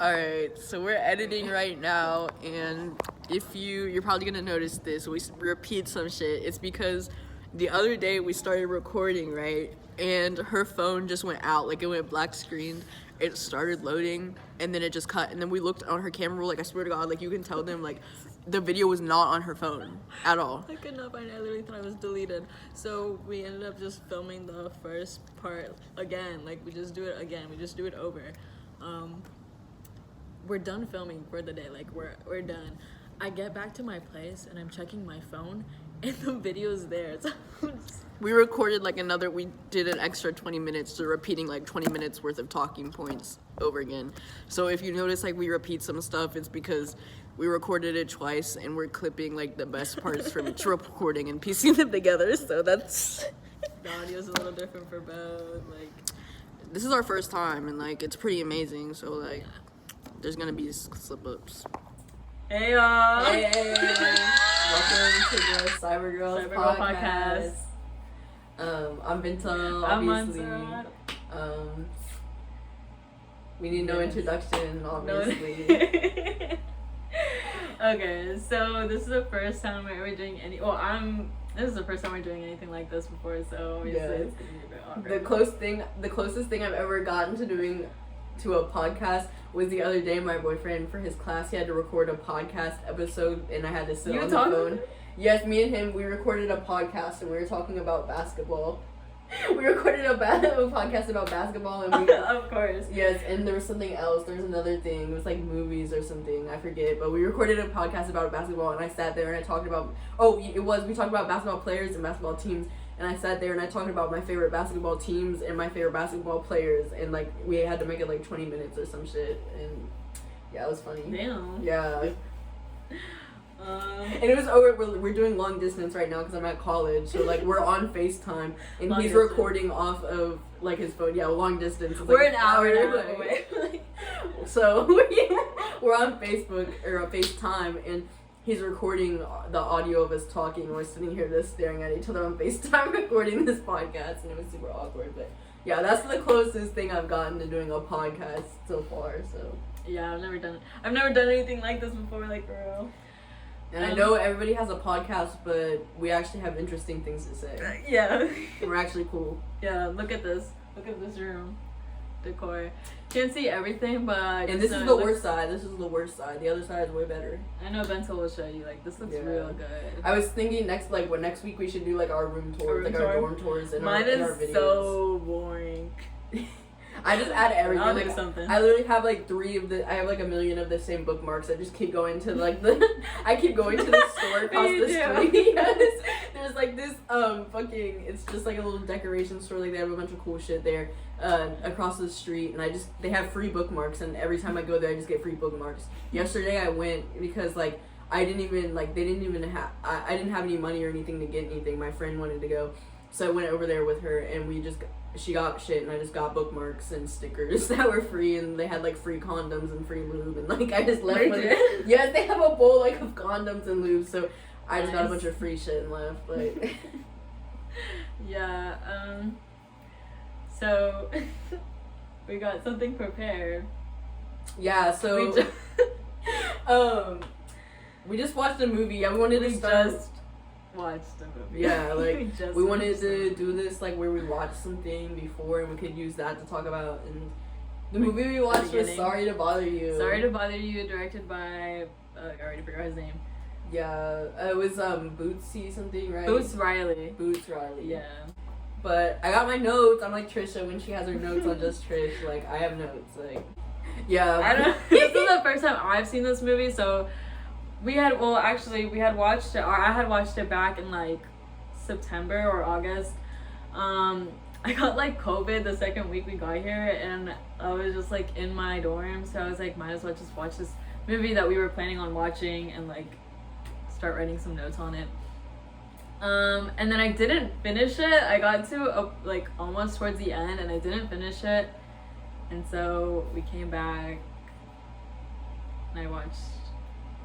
Alright, so we're editing right now, and if you're probably gonna notice this, we repeat some shit. It's because the other day we started recording, right? And her phone just went out, like it went black screened. It started loading, and then it just cut. And then we looked on her camera roll, like I swear to God, like you can tell them, like the video was not on her phone at all. I could not find it. I literally thought it was deleted. So we ended up just filming the first part again. Like we just do it again. We just do it over. We're done filming for the day. Like we're done. I get back to my place and I'm checking my phone and the video's there. So We recorded we did an extra 20 minutes, so repeating like 20 minutes worth of talking points over again. So if you notice like we repeat some stuff, it's because we recorded it twice and we're clipping like the best parts from each recording and piecing them together. So that's the audio's a little different for both. Like this is our first time and like it's pretty amazing. So like there's gonna be slip ups. Hey y'all! Hey. Welcome to the CybaGrl podcast. I'm Binta, obviously. I'm Monserrat. We need no introduction, obviously. Okay, so this is the first time we're ever doing this is the first time we're doing anything like this before, so obviously it's gonna be a bit awkward. The closest thing I've ever gotten to doing to a podcast was the other day. My boyfriend, for his class, he had to record a podcast episode and I had to sit on the phone. Yes, me and him, we recorded a podcast and we were talking about basketball. We recorded a podcast about basketball and we of course. Yes, and there was something else. There was another thing. It was like movies or something. I forget. But we recorded a podcast about basketball and I sat there and I talked about we talked about basketball players and basketball teams. And I sat there and I talked about my favorite basketball teams and my favorite basketball players. And, like, we had to make it, like, 20 minutes or some shit. And, yeah, it was funny. Damn. Yeah. And it was over. We're doing long distance right now because I'm at college. So, like, we're on FaceTime. And he's recording off of, like, his phone. Yeah, long distance. It's, like, we're an hour away. So, we're on Facebook, or on FaceTime. And he's recording the audio of us talking, and we're sitting here just staring at each other on FaceTime recording this podcast, and it was super awkward. But yeah, that's the closest thing I've gotten to doing a podcast so far. So yeah, I've never done anything like this before, like for real. And I know everybody has a podcast, but we actually have interesting things to say. Yeah. We're actually cool. Yeah, look at this room decor. Can't see everything, but and this is the worst side. This is the worst side. The other side is way better. I know Binta will show you. Like this looks real good. I was thinking next week we should do like our room tours, like our dorm tours, and mine our videos. Is so boring. I just add everything. I'll like, do something. I literally have like I have like a million of the same bookmarks. I just keep going to like I keep going to the store across the street. Yes. There's like this it's just like a little decoration store. Like they have a bunch of cool shit there across the street, and they have free bookmarks, and every time I go there I just get free bookmarks. Yesterday I went because like I didn't have any money or anything to get anything. My friend wanted to go, so I went over there with her, and she got shit, and I just got bookmarks and stickers that were free, and they had like free condoms and free lube, and like I just left with it. Yes, they have a bowl like of condoms and lube, so I just got a bunch of free shit and left. Like yeah, so we got something prepared. Yeah, so we just watched a movie. Yeah, we wanted to watched the movie. Yeah, like we wanted to do this like where we watched something before and we could use that to talk about. And the movie we watched was Sorry to Bother You. Sorry to Bother You, directed by I already forgot his name. Yeah, it was Bootsy something, right? Boots Riley. Yeah. But I got my notes. I'm like Trisha when she has her notes on Just Trish. Like I have notes. Like yeah. This is the first time I've seen this movie, so. I had watched it back in like September or August. I got like COVID the second week we got here, and I was just like in my dorm, so I was like, might as well just watch this movie that we were planning on watching and like start writing some notes on it. And then I didn't finish it. I got to like almost towards the end, and I didn't finish it, and so we came back and I watched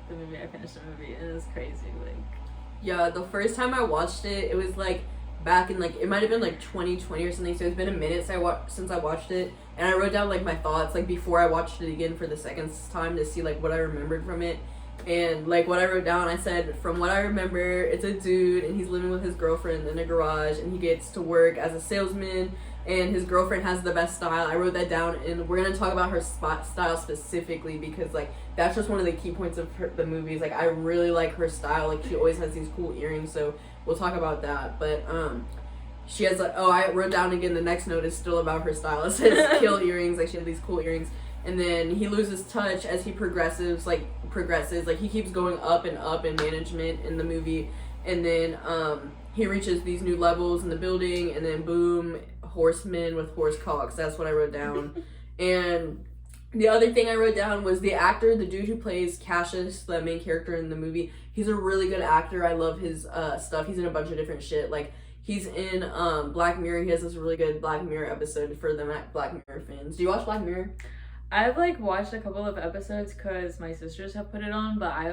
the movie. I finished the movie, and it was crazy. Like yeah, the first time I watched it, it was like back in like, it might have been like 2020 or something, so it's been a minute since I watched it, and I wrote down like my thoughts like before I watched it again for the second time to see like what I remembered from it. And like what I wrote down, I said, from what I remember, it's a dude and he's living with his girlfriend in a garage, and he gets to work as a salesman, and his girlfriend has the best style. I wrote that down, and we're gonna talk about her style specifically because like that's just one of the key points of the movies. Like I really like her style. Like she always has these cool earrings, so we'll talk about that. But she has like, oh, I wrote down again, the next note is still about her style. It says kill earrings. Like she had these cool earrings. And then he loses touch as he progresses, like he keeps going up and up in management in the movie, and then he reaches these new levels in the building, and then boom, horsemen with horse cocks. That's what I wrote down. And the other thing I wrote down was the actor, the dude who plays Cassius, the main character in the movie. He's a really good actor. I love his stuff. He's in a bunch of different shit. Like he's in Black Mirror. He has this really good Black Mirror episode for the Black Mirror fans. Do you watch Black Mirror? I've like watched a couple of episodes because my sisters have put it on, but I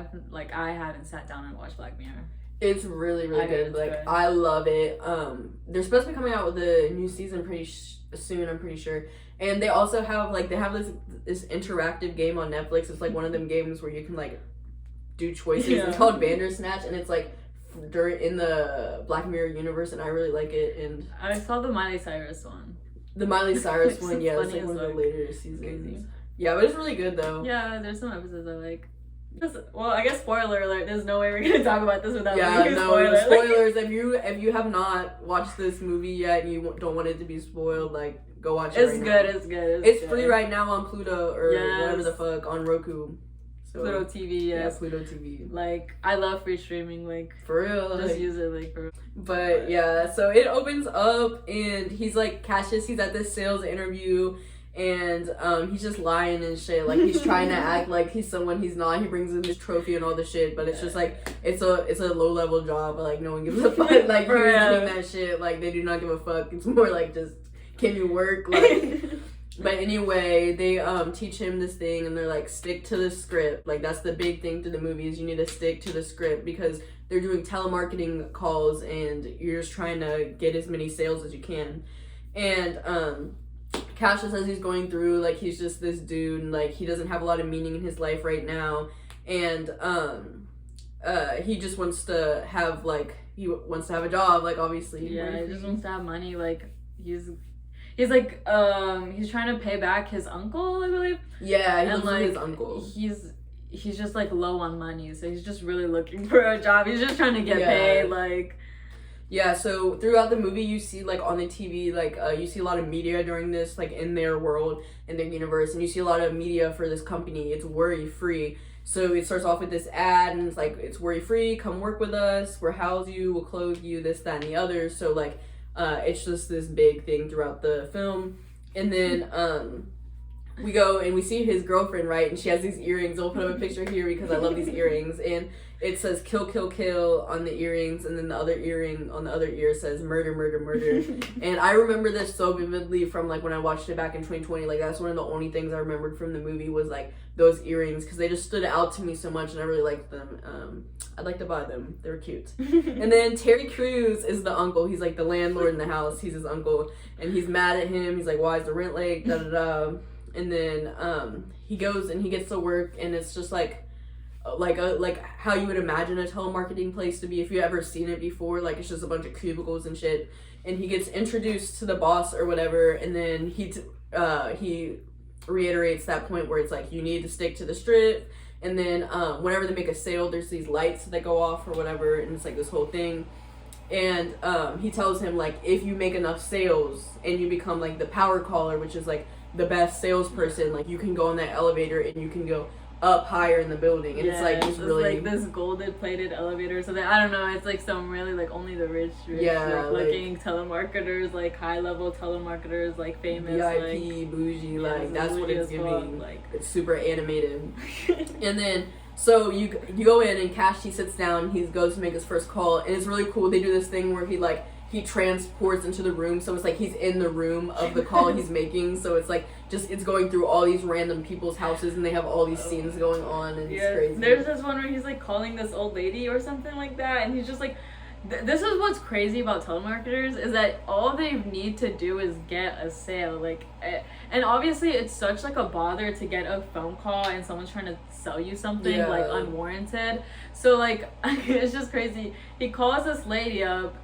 haven't sat down and watched Black Mirror. It's really good. Like good. I love it. They're supposed to be coming out with a new season pretty soon, I'm pretty sure. And they also have this interactive game on Netflix. It's like one of them games where you can like do choices. Yeah. It's called Bandersnatch, and it's like in the Black Mirror universe, and I really like it. And I saw the Miley Cyrus one. The Miley Cyrus one, yeah, it's like one of the later seasons. Crazy. Yeah, but it's really good though. Yeah, there's some episodes I like. Well, I guess spoiler alert. There's no way we're gonna talk about this without spoilers. If you have not watched this movie yet and you don't want it to be spoiled, like go watch it. It's good. It's good. It's free right now on Pluto or whatever the fuck on Roku. So, Pluto TV, yes. Yeah, Pluto TV. Like, I love free streaming, like, for real. Just use it, like, for real. But, yeah, so it opens up, and he's, like, Cassius, he's at this sales interview, and he's just lying and shit. Like, he's trying to act like he's someone he's not. He brings in this trophy and all the shit, but it's just, like, it's a low-level job, but, like, no one gives a fuck. Like, he was doing that shit. Like, they do not give a fuck. It's more, like, just, can you work? Like... But anyway, they teach him this thing, and they're like, stick to the script. Like, that's the big thing to the movie, is you need to stick to the script, because they're doing telemarketing calls, and you're just trying to get as many sales as you can. And Cassius, as he's going through, like, he's just this dude, and like, he doesn't have a lot of meaning in his life right now, and he just wants to have a job, like, obviously. Yeah, he just wants to have money. Like, he's like, he's trying to pay back his uncle, I believe. Yeah, he lives with his uncle. He's just, like, low on money, so he's just really looking for a job. He's just trying to get paid, like... Yeah, so throughout the movie, you see, like, on the TV, like, you see a lot of media during this, like, in their world, in their universe, and you see a lot of media for this company. It's worry-free. So it starts off with this ad, and it's like, it's worry-free, come work with us, we'll house you, we'll clothe you, this, that, and the other. So, like... it's just this big thing throughout the film. And then we go and we see his girlfriend, right? And she has these earrings. I'll put up a picture here because I love these earrings. And it says kill, kill, kill on the earrings. And then the other earring on the other ear says murder, murder, murder. And I remember this so vividly from like when I watched it back in 2020. Like that's one of the only things I remembered from the movie was like those earrings, because they just stood out to me so much and I really liked them. I'd like to buy them. They were cute. And then Terry Crews is the uncle. He's like the landlord in the house. He's his uncle. And he's mad at him. He's like, why is the rent late? Da da da. And then he goes and he gets to work, and it's just like how you would imagine a telemarketing place to be if you ever seen it before. Like it's just a bunch of cubicles and shit. And he gets introduced to the boss or whatever, and then he reiterates that point where it's like you need to stick to the strip. And then whenever they make a sale, there's these lights that go off or whatever, and it's like this whole thing. And he tells him like if you make enough sales and you become like the power caller, which is like the best salesperson, like you can go on that elevator and you can go up higher in the building. And it's like this really like this golden plated elevator, so that I don't know, it's like some really like only the rich looking telemarketers, like high level telemarketers, like famous VIP, like bougie, like that's what it's giving. Like it's super animated. And then so you go in and Cash, he sits down, he goes to make his first call, and it's really cool. They do this thing where he transports into the room, so it's like he's in the room of the call he's making, so it's like it's going through all these random people's houses, and they have all these scenes going on, and it's crazy. There's this one where he's like calling this old lady or something like that, and he's just like this is what's crazy about telemarketers, is that all they need to do is get a sale. Like, and obviously it's such like a bother to get a phone call and someone's trying to sell you something like unwarranted. So like it's just crazy. He calls this lady up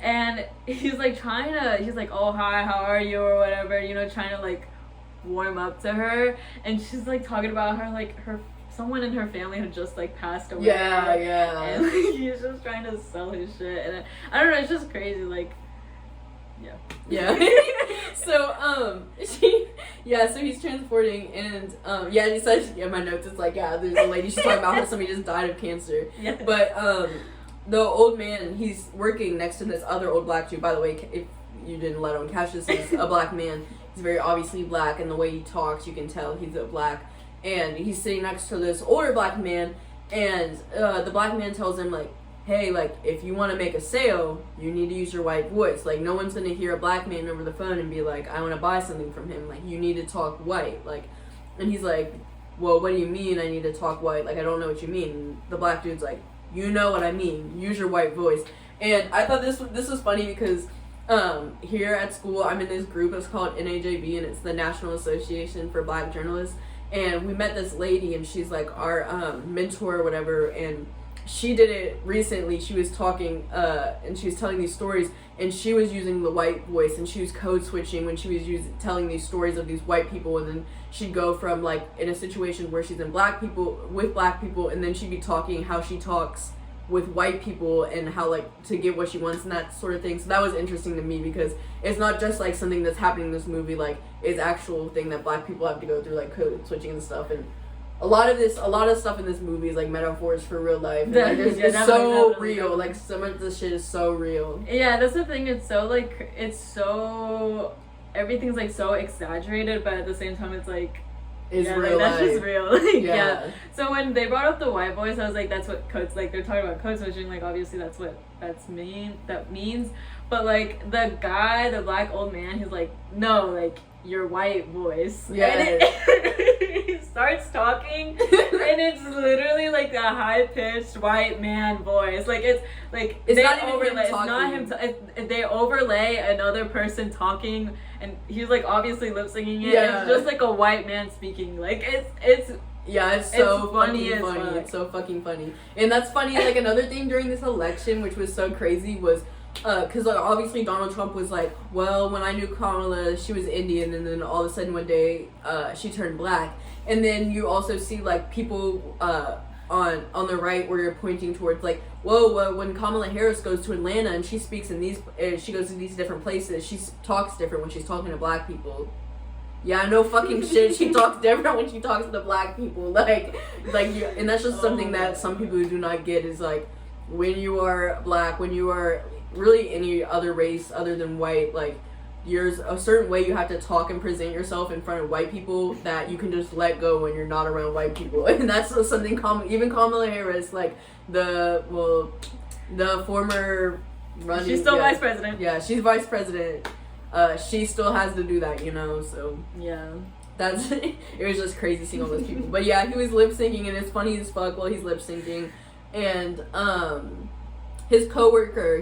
and he's like he's like, oh hi, how are you, or whatever, you know, trying to like warm up to her, and she's like talking about her, like someone in her family had just like passed away. And like, he's just trying to sell his shit, and I don't know, it's just crazy. Like, so so he's transporting, and he says, my notes, it's like, there's a lady, she's talking about how somebody just died of cancer. But the old man, he's working next to this other old black dude. By the way, if you didn't let him catch this, he's a black man. He's very obviously black, and the way he talks, you can tell he's a black. And he's sitting next to this older black man, and the black man tells him, like, hey, like, if you want to make a sale, you need to use your white voice. Like, no one's going to hear a black man over the phone and be like, I want to buy something from him. Like, you need to talk white. Like, and he's like, well, what do you mean I need to talk white? Like, I don't know what you mean. And the black dude's like, you know what I mean. Use your white voice. And I thought this was funny because here at school, I'm in this group. It's called NAJB, and it's the National Association for Black Journalists. And we met this lady, and she's like our mentor or whatever, and she did it recently. She was talking and she was telling these stories, and she was using the white voice, and she was code switching when she was telling these stories of these white people, and then she'd go from like in a situation where she's with black people, and then she'd be talking how she talks with white people and how like to get what she wants and that sort of thing. So that was interesting to me because it's not just like something that's happening in this movie, like it's actual thing that black people have to go through, like code switching and stuff. And a lot of stuff in this movie is like metaphors for real life. And, like, it's so real. Like some of this shit is so real. Yeah, that's the thing. It's so everything's like so exaggerated, but at the same time it's like It's real like, that's life. just real. Like, yeah. So when they brought up the white voice, I was like, that's what codes, like they're talking about code switching, like obviously that means. But like the guy, the black old man, he's like, no, like your white voice. Yeah. And he starts talking, and it's literally like a high pitched white man voice. Like it's they not even overlay. him It's not him. They overlay another person talking, and he's like obviously lip syncing it. Yeah. It's just like a white man speaking. Like it's so funny fucking funny. fuck. It's so fucking funny. And that's funny, like another thing during this election, which was so crazy, was because like, obviously Donald Trump was like, well, when I knew Kamala, she was Indian, and then all of a sudden one day she turned black. And then you also see like people on the right where you're pointing towards like, whoa, when Kamala Harris goes to Atlanta and she speaks in these, she goes to these different places, she talks different when she's talking to black people. Yeah, no fucking shit. She talks different when she talks to the black people. Like you, and that's just something that some people do not get, is like when you are black, when you are really any other race other than white, like there's a certain way you have to talk and present yourself in front of white people that you can just let go when you're not around white people. And that's something even Kamala Harris, like the former running, she's still vice president. Yeah, she's vice president. She still has to do that, you know, so yeah, that's it was just crazy seeing all those people. But yeah, he was lip syncing, and it's funny as fuck while he's lip syncing. And he has this coworker,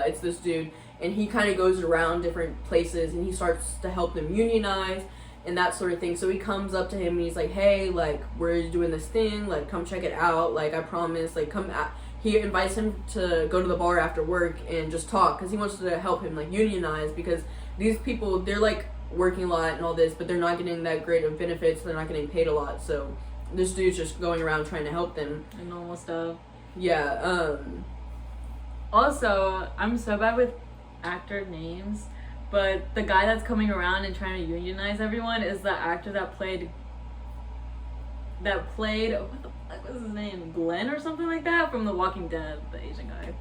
it's this dude, and he kind of goes around different places and he starts to help them unionize and that sort of thing. So he comes up to him and he's like, hey, like we're doing this thing, like come check it out, like I promise, like come out. He invites him to go to the bar after work and just talk, because he wants to help him like unionize, because these people, they're like working a lot and all this, but they're not getting that great of benefits, they're not getting paid a lot. So this dude's just going around trying to help them and normal stuff. Yeah. Also, I'm so bad with actor names, but the guy that's coming around and trying to unionize everyone is the actor that played what the fuck was his name, Glenn or something like that, from The Walking Dead, the Asian guy.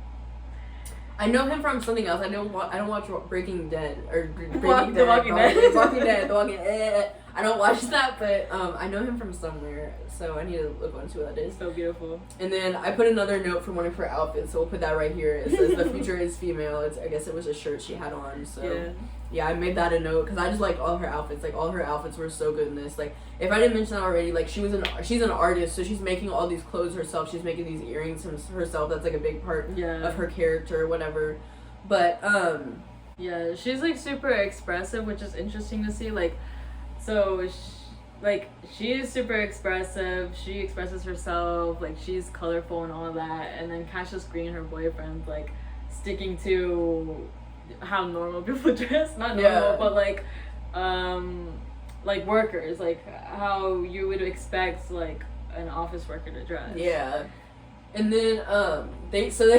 I know him from something else. I don't watch Breaking Dead or The Walking Dead. Walking Dead. I don't watch that, but I know him from somewhere, so I need to look on to what that is. So beautiful. And then I put another note from one of her outfits, so we'll put that right here. It says the future is female. I guess it was a shirt she had on. So Yeah, I made that a note because I just liked all her outfits. Like, all her outfits were so good in this. Like, if I didn't mention that already, like, she's an artist, so she's making all these clothes herself. She's making these earrings herself. That's, like, a big part of her character or whatever. But, yeah, she's, like, super expressive, which is interesting to see. Like, so, she is super expressive. She expresses herself. Like, she's colorful and all of that. And then Cassius Green, her boyfriend, like, sticking to how normal people dress. Not normal, but, like, workers. Like, how you would expect, like, an office worker to dress. Yeah. And then he sits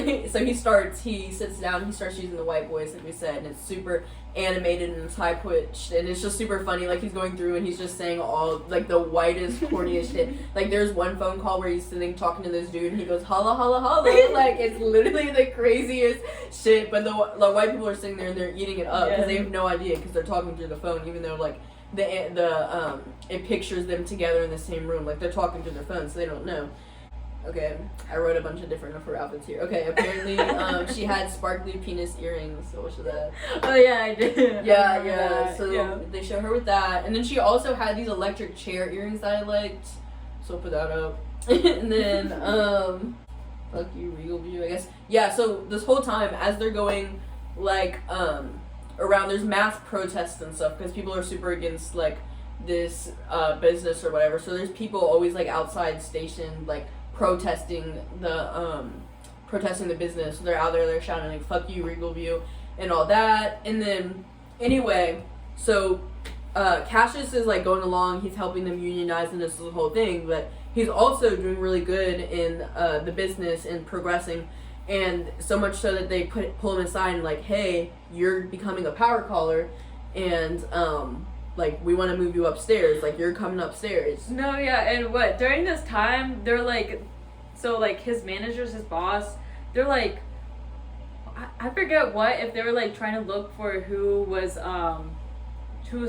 down, he starts using the white voice, like we said, and it's super animated and it's high pitched, and it's just super funny. Like, he's going through and he's just saying all like the whitest, corniest shit. Like, there's one phone call where he's sitting talking to this dude and he goes holla holla holla. Like, it's literally the craziest shit. But the white people are sitting there and they're eating it up because they have no idea because they're talking through the phone, even though like it pictures them together in the same room. Like, they're talking through their phone, so they don't know. Okay, I wrote a bunch of different of her outfits here. Okay, apparently she had sparkly penis earrings. So what was that? Oh yeah, I did. Yeah. So they show her with that, and then she also had these electric chair earrings that I liked. So I'll put that up. And then fuck you, Regal View, I guess. Yeah. So this whole time, as they're going like around, there's mass protests and stuff because people are super against like this business or whatever. So there's people always like outside stationed like protesting the business. So they're out there, they're shouting like fuck you Regal View and all that. And then anyway, so Cassius is like going along, he's helping them unionize and this is the whole thing, but he's also doing really good in the business and progressing, and so much so that they pull him aside and like, hey, you're becoming a power caller, and like, we want to move you upstairs. Like, you're coming upstairs. No, yeah, and what? During this time, they're like, so, like, his managers, his boss, they're like, I forget what, if they were, like, trying to look for who was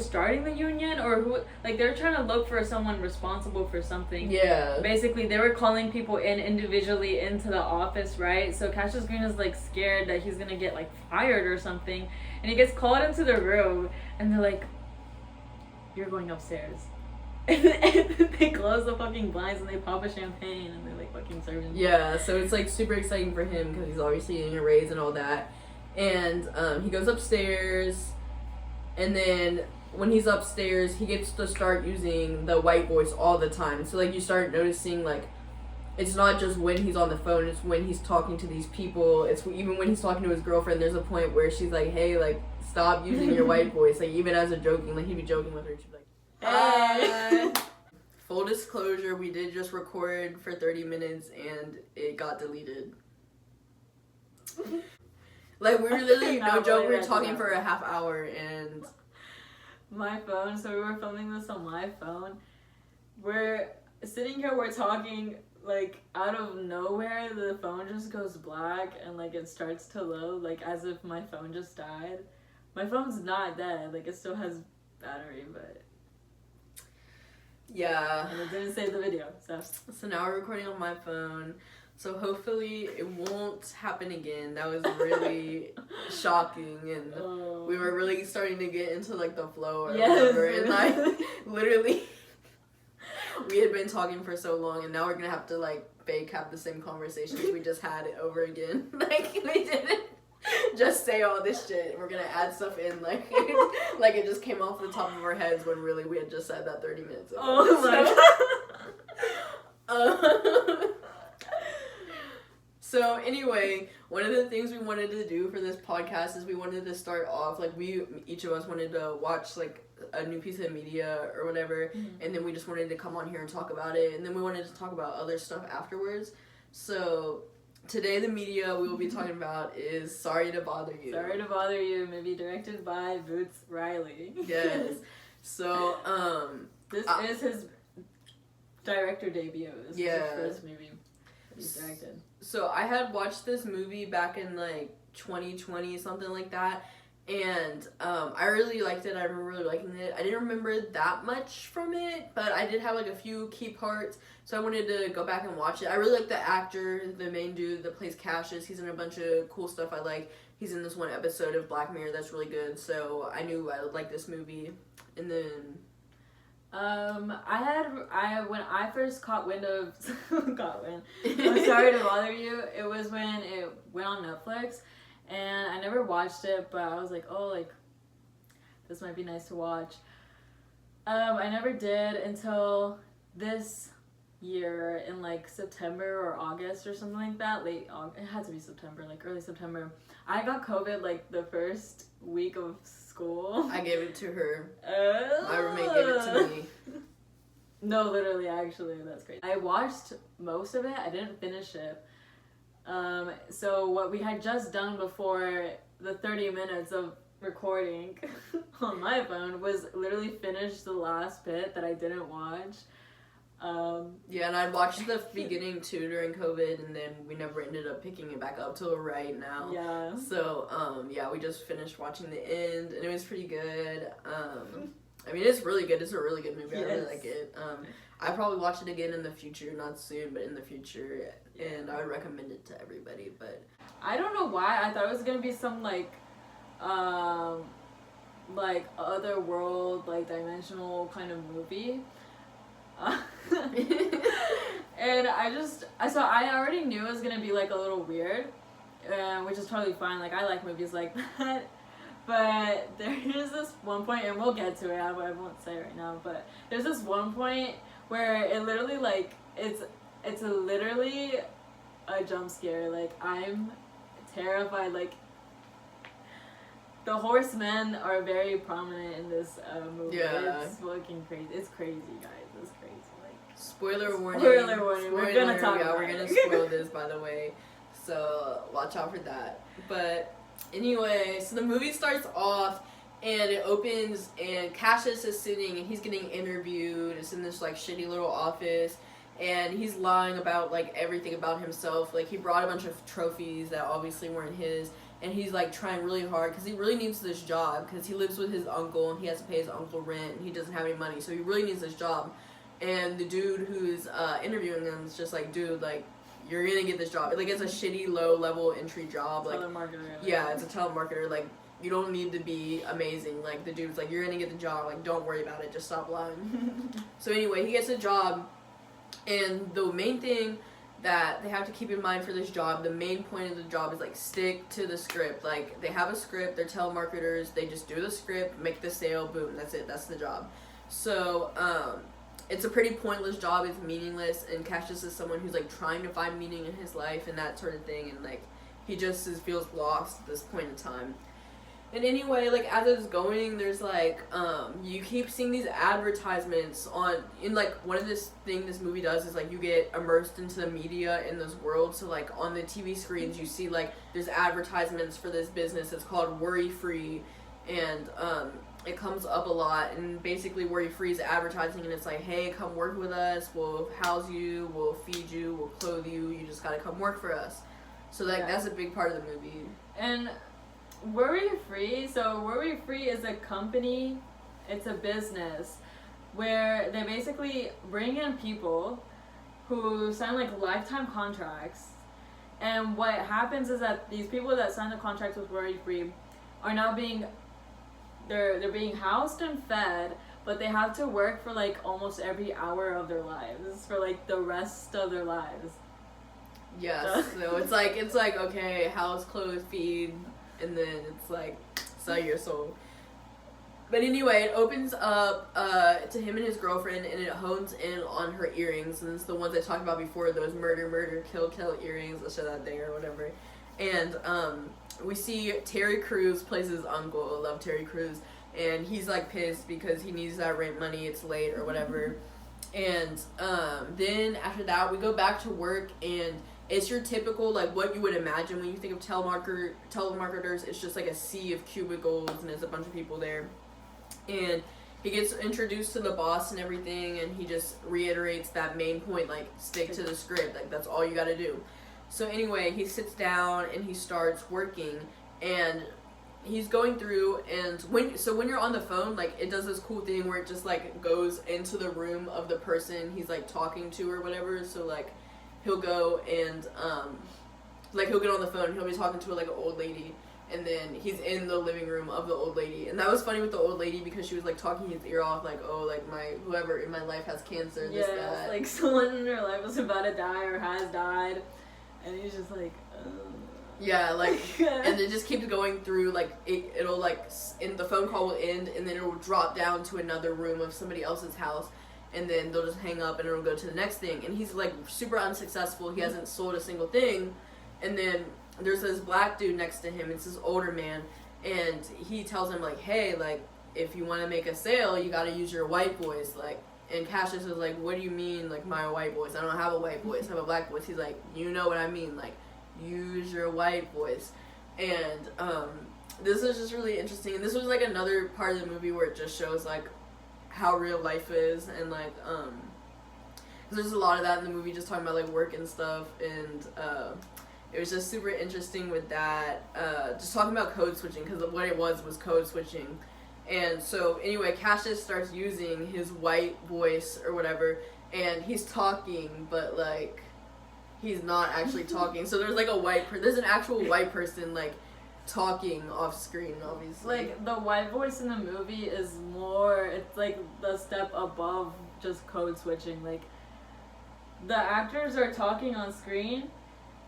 starting the union, or who, like, they were trying to look for someone responsible for something. Yeah. Basically, they were calling people in individually into the office, right? So Cassius Green is, like, scared that he's gonna get, like, fired or something, and he gets called into the room, and they're like, you're going upstairs. And they close the fucking blinds and they pop a champagne and they're like fucking serving. Yeah, so it's like super exciting for him because he's obviously getting a raise and all that. And he goes upstairs, and then when he's upstairs, he gets to start using the white voice all the time. So like, you start noticing like, it's not just when he's on the phone, it's when he's talking to these people. It's even when he's talking to his girlfriend, there's a point where she's like, hey, like, stop using your white voice. Like, even as a joking, like, he'd be joking with her, she'd be like, hi. Full disclosure, we did just record for 30 minutes and it got deleted. Like, we were literally, no joke, we were talking for a half hour and... My phone, so we were filming this on my phone. We're sitting here, we're talking, like, out of nowhere, the phone just goes black and, like, it starts to load, like, as if my phone just died. My phone's not dead, like, it still has battery, but... Yeah. And it didn't save the video, so... So now we're recording on my phone, so hopefully it won't happen again. That was really shocking, and we were really starting to get into, like, the flow or whatever, and, like, literally... We had been talking for so long, and now we're gonna have to, like, fake have the same conversations we just had it over again. Like, we didn't just say all this shit. We're gonna add stuff in, like, like it just came off the top of our heads when really we had just said that 30 minutes ago. Oh my God. So anyway, one of the things we wanted to do for this podcast is we wanted to start off, like, each of us wanted to watch, like, a new piece of media or whatever, and then we just wanted to come on here and talk about it, and then we wanted to talk about other stuff afterwards. So today the media we will be talking about is Sorry to Bother You. Sorry to Bother You, maybe directed by Boots Riley. Yes. So, this is his director debut. This is his first movie that he's directed. So I had watched this movie back in, like, 2020, something like that, and I really liked it. I remember really liking it. I didn't remember that much from it, but I did have, like, a few key parts, so I wanted to go back and watch it. I really like the actor, the main dude that plays Cassius. He's in a bunch of cool stuff I like. he's in this one episode of Black Mirror that's really good, so I knew I would like this movie. And then when I first caught wind of I'm sorry to bother you, it was when it went on Netflix, and I never watched it, but I was like, oh, like this might be nice to watch. I never did until this year in like September or August or something like that. It had to be September, like early September. I got COVID like the first week of school. I gave it to her. My roommate gave it to me. No, literally, actually, that's crazy. I watched most of it. I didn't finish it. So what we had just done before the 30 minutes of recording on my phone was literally finish the last bit that I didn't watch. Yeah, and I watched the beginning too during COVID, and then we never ended up picking it back up till right now. Yeah. So, yeah, we just finished watching the end, and it was pretty good. I mean, it's really good. It's a really good movie. Yes. I really like it. I probably watch it again in the future, not soon, but in the future, and I would recommend it to everybody. But I don't know why I thought it was gonna be some like other world, like dimensional kind of movie. And I already knew it was gonna be like a little weird, which is totally fine. Like I like movies like that, but there's this one point, and we'll get to it. I won't say it right now, but there's this one point where it literally like it's literally a jump scare. Like I'm terrified. Like the horsemen are very prominent in this movie. Yeah. It's fucking crazy. It's crazy, guys. It's crazy. Spoiler warning. Spoiler warning. We're gonna talk about it. We're gonna spoil this, by the way. So watch out for that. But anyway, so the movie starts off and it opens and Cassius is sitting and he's getting interviewed. It's in this like shitty little office and he's lying about like everything about himself. Like he brought a bunch of trophies that obviously weren't his, and he's like trying really hard because he really needs this job because he lives with his uncle and he has to pay his uncle rent and he doesn't have any money, so he really needs this job. And the dude who's interviewing him is just like, dude, like, you're gonna get this job. Like, it's a shitty, low-level entry job. Like, telemarketer. Yeah, it's a telemarketer. Like, you don't need to be amazing. Like, the dude's like, you're gonna get the job. Like, don't worry about it. Just stop lying. So anyway, he gets a job. And the main thing that they have to keep in mind for this job, the main point of the job is, like, stick to the script. Like, they have a script. They're telemarketers. They just do the script, make the sale, boom. That's it. That's the job. So, it's a pretty pointless job. It's meaningless, and Cassius is someone who's like trying to find meaning in his life and that sort of thing, and like he just feels lost at this point in time. And anyway, like as it's going, there's like you keep seeing these advertisements in like one of this movie does is like you get immersed into the media in this world. So like on the TV screens you see like there's advertisements for this business. It's called Worry Free, and it comes up a lot, and basically Worry Free is advertising, and it's like, hey, come work with us, we'll house you, we'll feed you, we'll clothe you, you just gotta come work for us. So like that's a big part of the movie. And Worry Free is a company, it's a business where they basically bring in people who sign like lifetime contracts, and what happens is that these people that sign the contracts with Worry Free are now being they're being housed and fed, but they have to work for like almost every hour of their lives for like the rest of their lives. Yes. So it's like okay, house, clothes, feed, and then it's like sell your soul. But anyway, it opens up to him and his girlfriend, and it hones in on her earrings, and it's the ones I talked about before, those murder, kill earrings. I'll show that there or whatever. And we see Terry Crews plays his uncle. I love Terry Crews. And he's like pissed because he needs that rent money. It's late or whatever. And then after that, we go back to work, and it's your typical, like, what you would imagine when you think of telemarketers. It's just like a sea of cubicles, and there's a bunch of people there. And he gets introduced to the boss and everything, and he just reiterates that main point, like, stick to the script. Like, that's all you gotta do. So anyway, he sits down and he starts working, and he's going through, and when you're on the phone, like, it does this cool thing where it just like goes into the room of the person he's like talking to or whatever. So like he'll go and like he'll get on the phone and he'll be talking to like an old lady, and then he's in the living room of the old lady. And that was funny with the old lady because she was like talking his ear off, like, oh, like my whoever in my life has cancer, this, that. Like someone in her life was about to die or has died, and he's just like, yeah, like, and it just keeps going through, like, it'll, like, and the phone call will end, and then it will drop down to another room of somebody else's house, and then they'll just hang up, and it'll go to the next thing, and he's, like, super unsuccessful, he hasn't sold a single thing, and then there's this black dude next to him, it's this older man, and he tells him, like, hey, like, if you want to make a sale, you gotta use your white voice, like, and Cassius is like, what do you mean, like, my white voice? I don't have a white voice, I have a black voice. He's like, you know what I mean, like, use your white voice. And this is just really interesting, and this was like another part of the movie where it just shows like how real life is, and like there's a lot of that in the movie, just talking about like work and stuff, and it was just super interesting with that, just talking about code switching, because what it was code switching. And so anyway, Cassius starts using his white voice or whatever, and he's talking, but like he's not actually talking. So there's like there's an actual white person like talking off screen, obviously. Like the white voice in the movie is more, it's like the step above just code switching. Like the actors are talking on screen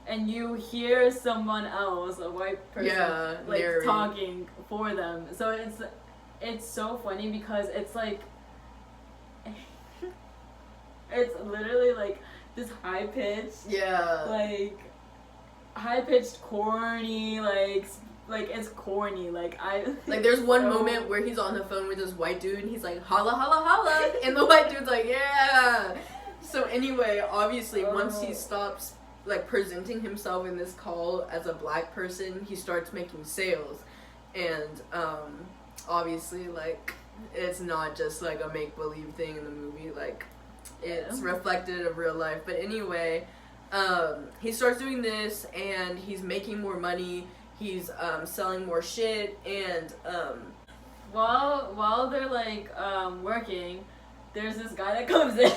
and you hear someone else, a white person, like narrate, talking for them. So it's so funny because it's like it's literally like this high pitched, like high pitched, corny, like it's corny. Like there's one moment where he's on the phone with this white dude and he's like holla holla holla, and the white dude's like yeah. So anyway, obviously once he stops like presenting himself in this call as a black person, he starts making sales, and obviously like it's not just like a make believe thing in the movie, like it's reflected of real life. But anyway, he starts doing this and he's making more money, he's selling more shit, and while they're like working, there's this guy that comes in.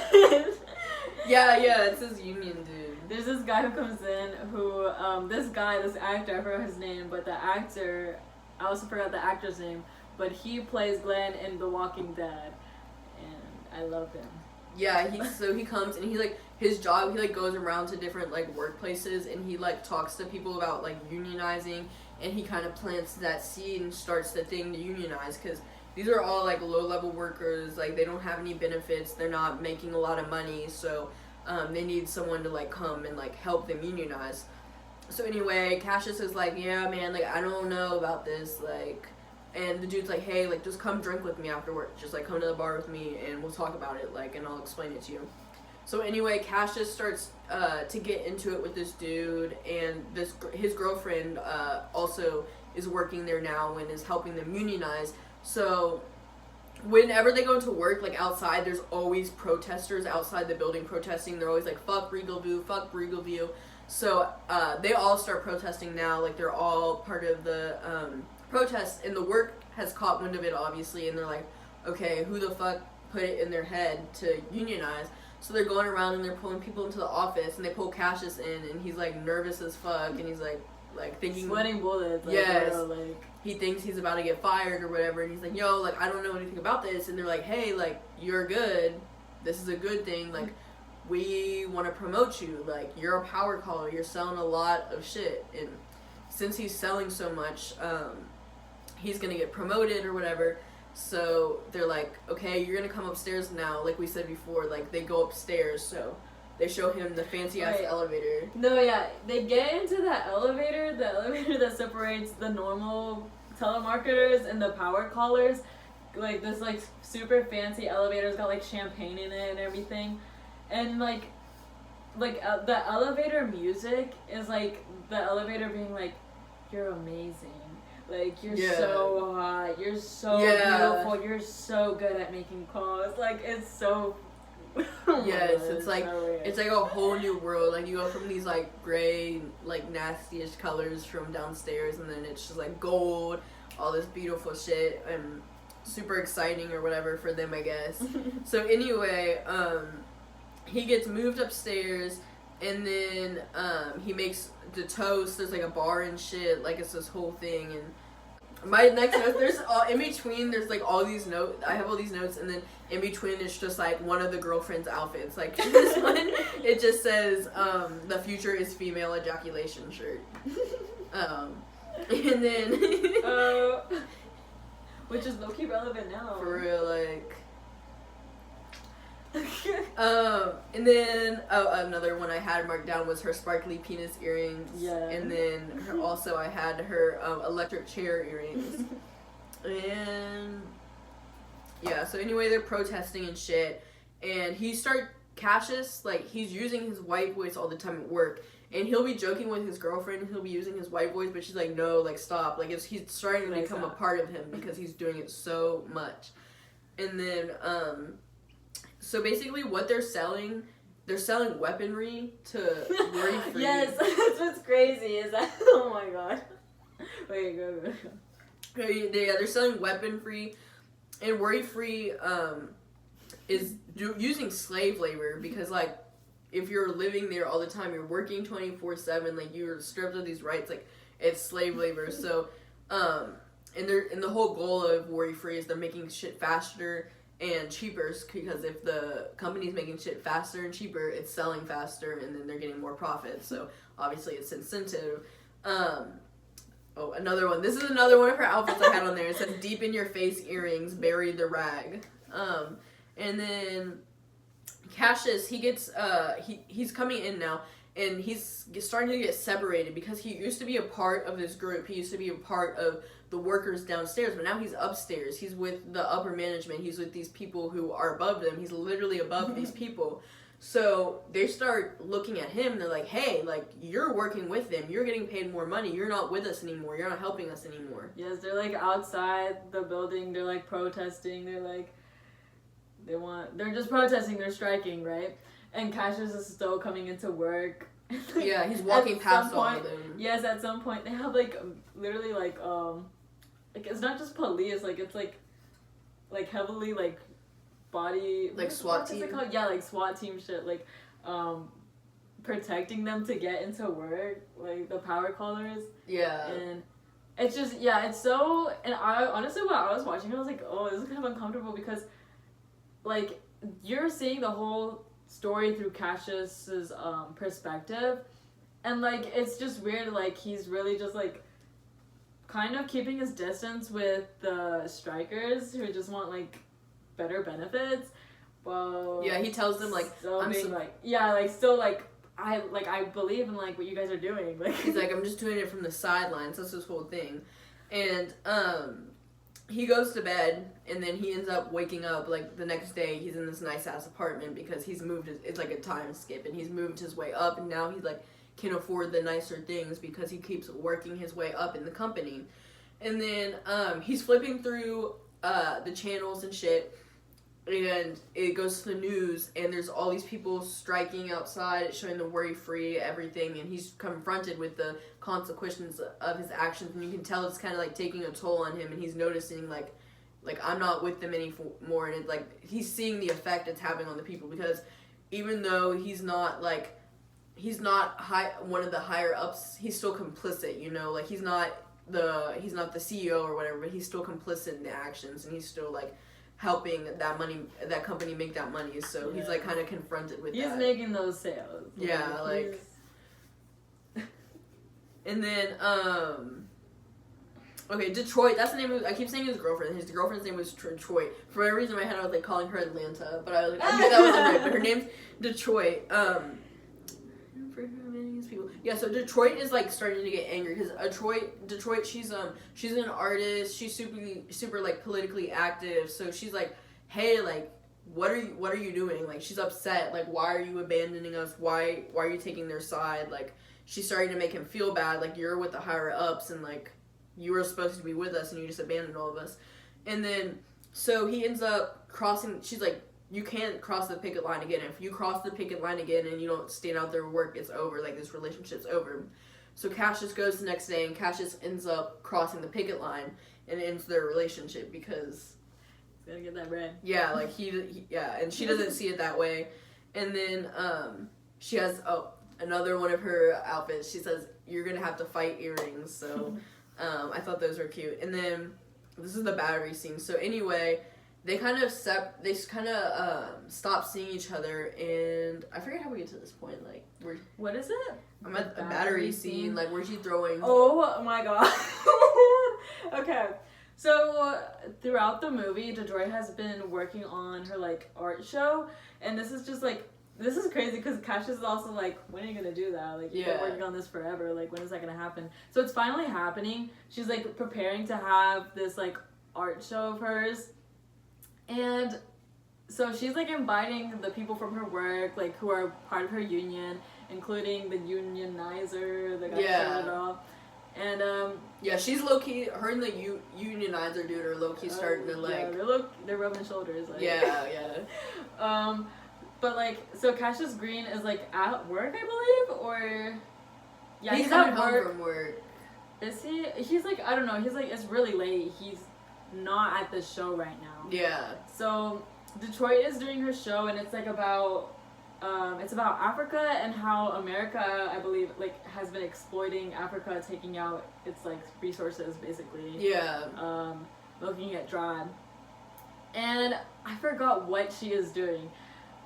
yeah, it's his union dude. There's this guy who comes in who this actor, I forgot his name, but the actor, I also forgot the actor's name, but he plays Glenn in The Walking Dead, and I love him. Yeah, he comes and he like his job, he like goes around to different like workplaces and he like talks to people about like unionizing, and he kind of plants that seed and starts the thing to unionize, because these are all like low level workers, like they don't have any benefits, they're not making a lot of money, so they need someone to like come and like help them unionize. So anyway, Cassius is like, yeah man, like I don't know about this, like. And the dude's like, hey, like, just come drink with me after work. Just, like, come to the bar with me, and we'll talk about it, like, and I'll explain it to you. So, anyway, Cassius starts to get into it with this dude, and his girlfriend also is working there now and is helping them unionize. So, whenever they go to work, like, outside, there's always protesters outside the building protesting. They're always like, fuck Regalview, fuck Regalview. So, they all start protesting now. Like, they're all part of the protest, and the work has caught wind of it, obviously, and they're like, okay, who the fuck put it in their head to unionize? So they're going around and they're pulling people into the office, and they pull Cassius in, and he's like nervous as fuck, and he's like thinking, sweating bullets. Like, yes, bro, like he thinks he's about to get fired or whatever, and he's like, yo, like I don't know anything about this, and they're like, hey, like you're good, this is a good thing, like we want to promote you, like you're a power caller, you're selling a lot of shit, and since he's selling so much, he's gonna get promoted or whatever. So they're like, okay, you're gonna come upstairs now, like we said before. Like they go upstairs, so they show him the fancy ass elevator. No, yeah, they get into that elevator, the elevator that separates the normal telemarketers and the power callers. Like this like super fancy elevator's got like champagne in it and everything, and like the elevator music is like the elevator being like, you're amazing. Like, you're so hot, you're so beautiful, you're so good at making calls. Like, it's so... yes, it's like a whole new world. Like, you go from these, like, gray, like, nasty-ish colors from downstairs, and then it's just, like, gold, all this beautiful shit, and super exciting or whatever for them, I guess. So, anyway, he gets moved upstairs, And then he makes the toast. There's like a bar and shit. Like it's this whole thing. And my next note, there's in between. There's like all these notes. I have all these notes, and then in between it's just like one of the girlfriend's outfits. Like this one, it just says the future is female ejaculation shirt. And then which is low-key relevant now. For real, like. And then another one I had marked down was her sparkly penis earrings. Yeah. And then also I had her electric chair earrings. And yeah, so anyway, they're protesting and shit. And Cassius, like, he's using his white voice all the time at work. And he'll be joking with his girlfriend, and he'll be using his white voice, but she's like, no, like, stop. Like, he's starting to become a part of him because he's doing it so much. And then, so basically what they're selling weaponry to worry-free. Yes, that's what's crazy, is that, oh my god. Wait, go. Yeah, they're selling weapon-free, and worry-free, is using slave labor, because, like, if you're living there all the time, you're working 24/7, like, you're stripped of these rights, like, it's slave labor. So, and the whole goal of worry-free is they're making shit faster and cheaper, because if the company's making shit faster and cheaper, it's selling faster, and then they're getting more profit. So, obviously, it's incentive. Oh, another one. This is another one of her outfits I had on there. It says, deep in your face earrings, bury the rag. And then Cassius, he gets, he's coming in now, and he's starting to get separated because he used to be a part of this group. He used to be a part of the workers downstairs, but now he's upstairs. He's with the upper management. He's with these people who are above them. He's literally above these people. So they start looking at him. They're like, hey, like, you're working with them. You're getting paid more money. You're not with us anymore. You're not helping us anymore. Yes, they're, like, outside the building. They're, like, protesting. They're, like, they're just protesting. They're striking, right? And Cassius is still coming into work. Yeah, he's walking past all of them. Yes, at some point they have, like, literally, like it's not just police, like, it's like heavily, like, body, like SWAT team. Yeah, like SWAT team shit, like protecting them to get into work, like the power callers. Yeah. And it's just, yeah, it's so, and I honestly, when I was watching it, I was like, oh, this is kind of uncomfortable, because, like, you're seeing the whole story through Cassius's perspective, and, like, it's just weird, like, he's really just, like, kind of keeping his distance with the strikers who just want, like, better benefits. Well, yeah, he tells them, like, I believe in, like, what you guys are doing. Like, he's like, I'm just doing it from the sidelines. That's his whole thing. And he goes to bed, and then he ends up waking up, like, the next day. He's in this nice ass apartment because he's moved it's like a time skip, and he's moved his way up, and now he's like can afford the nicer things because he keeps working his way up in the company. And then he's flipping through the channels and shit, and it goes to the news, and there's all these people striking outside, showing the worry-free everything, and he's confronted with the consequences of his actions, and you can tell it's kind of like taking a toll on him, and he's noticing like I'm not with them anymore, and it's like he's seeing the effect it's having on the people, because even though he's not one of the higher ups, he's still complicit, you know, like he's not the CEO or whatever, but he's still complicit in the actions, and he's still like helping that company make that money. So he's like kind of confronted with that. He's making those sales. Yeah, like and then okay, Detroit, that's the name of, I keep saying his girlfriend. His girlfriend's name was Detroit. For whatever reason in my head I was like calling her Atlanta, but I was like, I knew that wasn't right, but her name's Detroit. Yeah, so Detroit is like starting to get angry because Detroit, she's an artist. She's super like politically active. So she's like, hey, like, what are you doing? Like, she's upset. Like, why are you abandoning us? Why are you taking their side? Like, she's starting to make him feel bad. Like, you're with the higher ups, and like you were supposed to be with us, and you just abandoned all of us. And then so he ends up crossing. She's like, you can't cross the picket line again. If you cross the picket line again and you don't stand out there and work, it's over. Like, this relationship's over. So Cassius goes the next day, and Cassius ends up crossing the picket line and ends their relationship because he's gonna get that bread. Yeah, like he and she doesn't see it that way. And then she has another one of her outfits, she says, "You're gonna have to fight earrings." So I thought those were cute. And then this is the battery scene. So anyway, they kind of stop seeing each other, and I forget how we get to this point. Like, what is it? I'm at the battery scene. Like, where's she throwing? Oh my god. Okay. So throughout the movie, Detroit has been working on her like art show, and this is crazy because Cash is also like, when are you gonna do that? Like, you've been working on this forever. Like, when is that gonna happen? So it's finally happening. She's like preparing to have this like art show of hers, and so she's like inviting the people from her work, like who are part of her union, including the unionizer, the guy who started it off. And she's low key. Her and the unionizer dude are low key starting to like. Yeah, they're rubbing shoulders. Like. Yeah. But like, so Cassius Green is like at work, I believe, or he's coming home from work. Is he? He's like, I don't know. He's like, it's really late. He's not at the show right now. Yeah. So Detroit is doing her show, and it's like about. It's about Africa and how America, I believe, like has been exploiting Africa, taking out its like resources, basically. Yeah. Looking at dry. And I forgot what she is doing,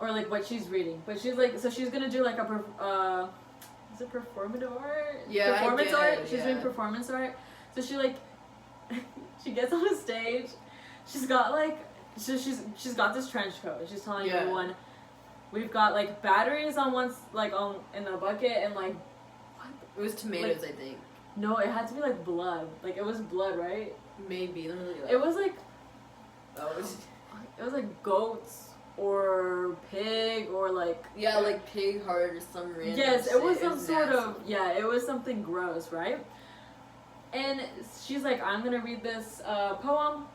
or like what she's reading. But she's like, so she's gonna do like a is it performative art? Yeah. Performance art. She's doing performance art. So she like, she gets on the stage. She's got like, so she's got this trench coat. She's telling everyone. We've got like batteries on in the bucket, and like what? It was tomatoes, I think. No, it had to be like blood. Like it was blood, right? Maybe. Let me look it up. It was like it was like goats or pig or like like pig heart or some random. Yes, it was some nasty. sort of it was something gross, right? And she's like, I'm gonna read this poem,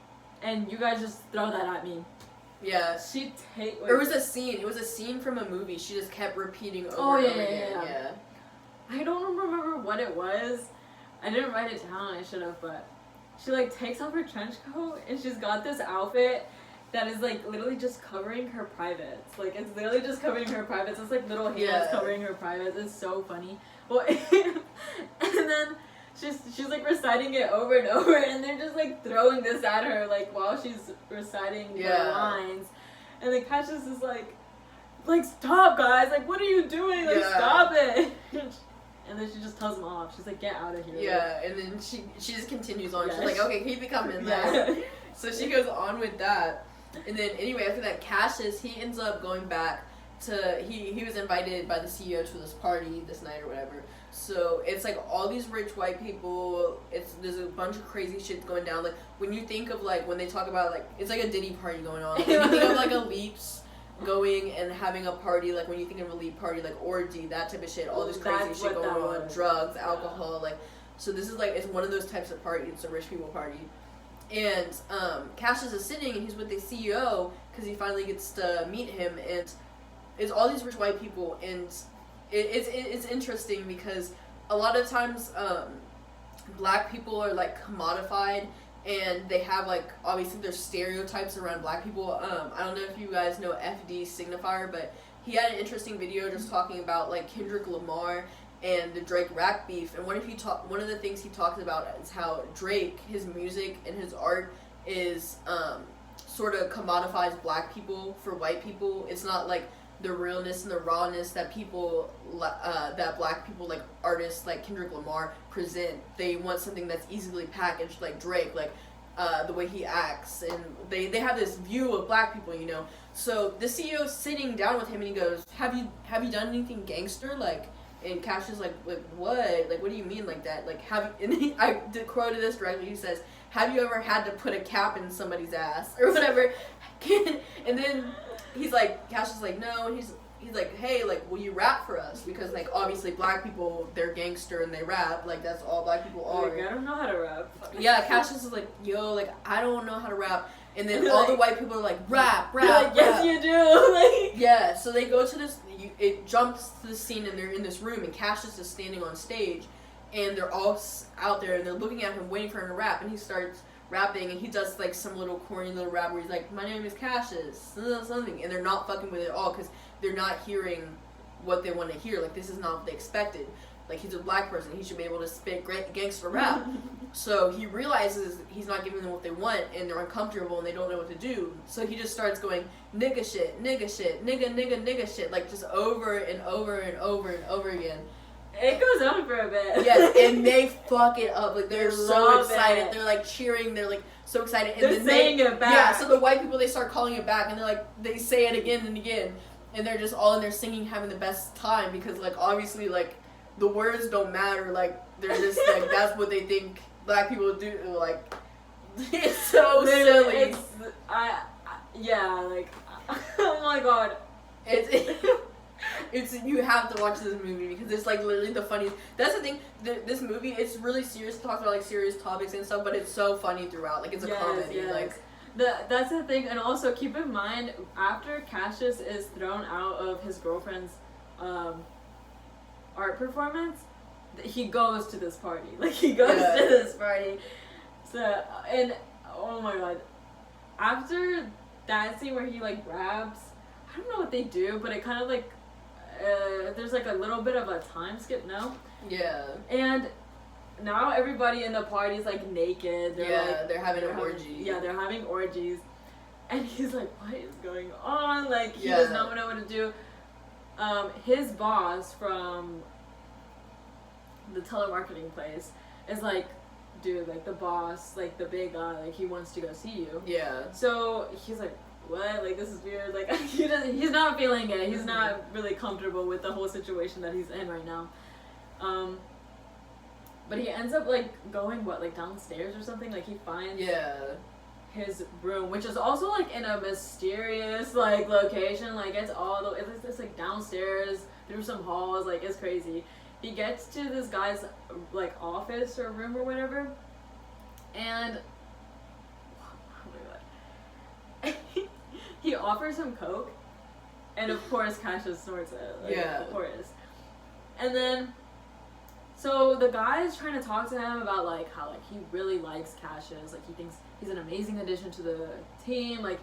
and you guys just throw that at me. Yeah. It was a scene. It was a scene from a movie. She just kept repeating over and over again. Yeah. I don't remember what it was. I didn't write it down. I should have, but she like takes off her trench coat, and she's got this outfit that is like literally just covering her privates. Like it's literally just covering her privates. It's like little hands covering her privates. It's so funny. Well, and then she's like reciting it over and over, and they're just like throwing this at her like while she's reciting the lines, and the Cassius is like stop guys, like what are you doing, like stop it. And then she just tells them off. She's like, get out of here. Yeah, and then she just continues on. She's like, okay, keep it coming. So she goes on with that, and then anyway after that, Cassius, he ends up going back to he was invited by the CEO to this party this night or whatever. So it's like all these rich white people. There's a bunch of crazy shit going down. Like when you think of like when they talk about like it's like a Diddy party going on. Like, when you think of like a Leaps going and having a party, like when you think of a Leap party, like orgy, that type of shit. All this crazy shit going on, drugs, alcohol, like. So this is like it's one of those types of party. It's a rich people party. And Cassius is sitting and he's with the CEO because he finally gets to meet him, and it's all these rich white people, and it's interesting because a lot of times black people are like commodified, and they have like obviously there's stereotypes around black people. I don't know if you guys know FD Signifier, but he had an interesting video just talking about like Kendrick Lamar and the Drake rap beef, and one of the things he talks about is how Drake, his music and his art is sort of commodifies black people for white people. It's not like the realness and the rawness that people that black people, like artists like Kendrick Lamar, present. They want something that's easily packaged, like Drake, like the way he acts, and they have this view of black people, you know. So the CEO's sitting down with him, and he goes, have you done anything gangster, like? And Cash is like what? Like, what do you mean like that? Like, I quoted this directly. He says, have you ever had to put a cap in somebody's ass or whatever? And then he's like, Cash is like, no. And he's like, hey, like, will you rap for us? Because like obviously black people, they're gangster and they rap. Like that's all black people are. Like, I don't know how to rap. Yeah, Cassius is like, yo, like I don't know how to rap. And then all the white people are like, rap. Like, yes, you do. Like, yeah, so they go to this, it jumps to the scene, and they're in this room, and Cassius is standing on stage, and they're all out there, and they're looking at him, waiting for him to rap, and he starts rapping, and he does, like, some little corny little rap where he's like, my name is Cassius, something, and they're not fucking with it at all, because they're not hearing what they want to hear. Like, this is not what they expected. Like, he's a black person. He should be able to spit gangster rap. So he realizes he's not giving them what they want, and they're uncomfortable, and they don't know what to do. So he just starts going, nigga shit, nigga shit, nigga shit, like, just over and over and over and over again. It goes on for a bit. Yes, and they fuck it up. Like, they're so excited. It. They're, like, cheering. They're, like, so excited. And they're then saying it back. Yeah, so the white people, they start calling it back, and they're, like, they say it again and again. And they're just all in there singing, having the best time, because, like, obviously, like, the words don't matter. Like, they're just, like, that's what they think black people do. Like, it's so silly. Yeah, like, oh my god. It's you have to watch this movie because it's like literally the funniest. That's the thing. This movie, it's really serious. Talks about like serious topics and stuff, but it's so funny throughout. Like it's a comedy. Yes. Like that's the thing. And also keep in mind, after Cassius is thrown out of his girlfriend's art performance, he goes to this party. Like he goes to this party. So and oh my god, after that scene where he like grabs, I don't know what they do, but it kind of like. There's like a little bit of a time skip now. Yeah. And now everybody in the party is like naked. They're having an orgy. Yeah, they're having orgies. And he's like, what is going on? Like, he does not know what to do. His boss from the telemarketing place is like, dude, like the boss, like the big guy, like he wants to go see you. Yeah. So he's like, what? Like, this is weird. Like, he's not feeling it. He's not really comfortable with the whole situation that he's in right now. But he ends up, like, going, like, downstairs or something? Like, he finds his room, which is also, like, in a mysterious, like, location. Like, it's like, downstairs, through some halls. Like, it's crazy. He gets to this guy's, like, office or room or whatever. And... he offers him coke, and of course Cassius snorts it. Like, of course. And then, so the guy is trying to talk to him about like how like he really likes Cassius. Like he thinks he's an amazing addition to the team. Like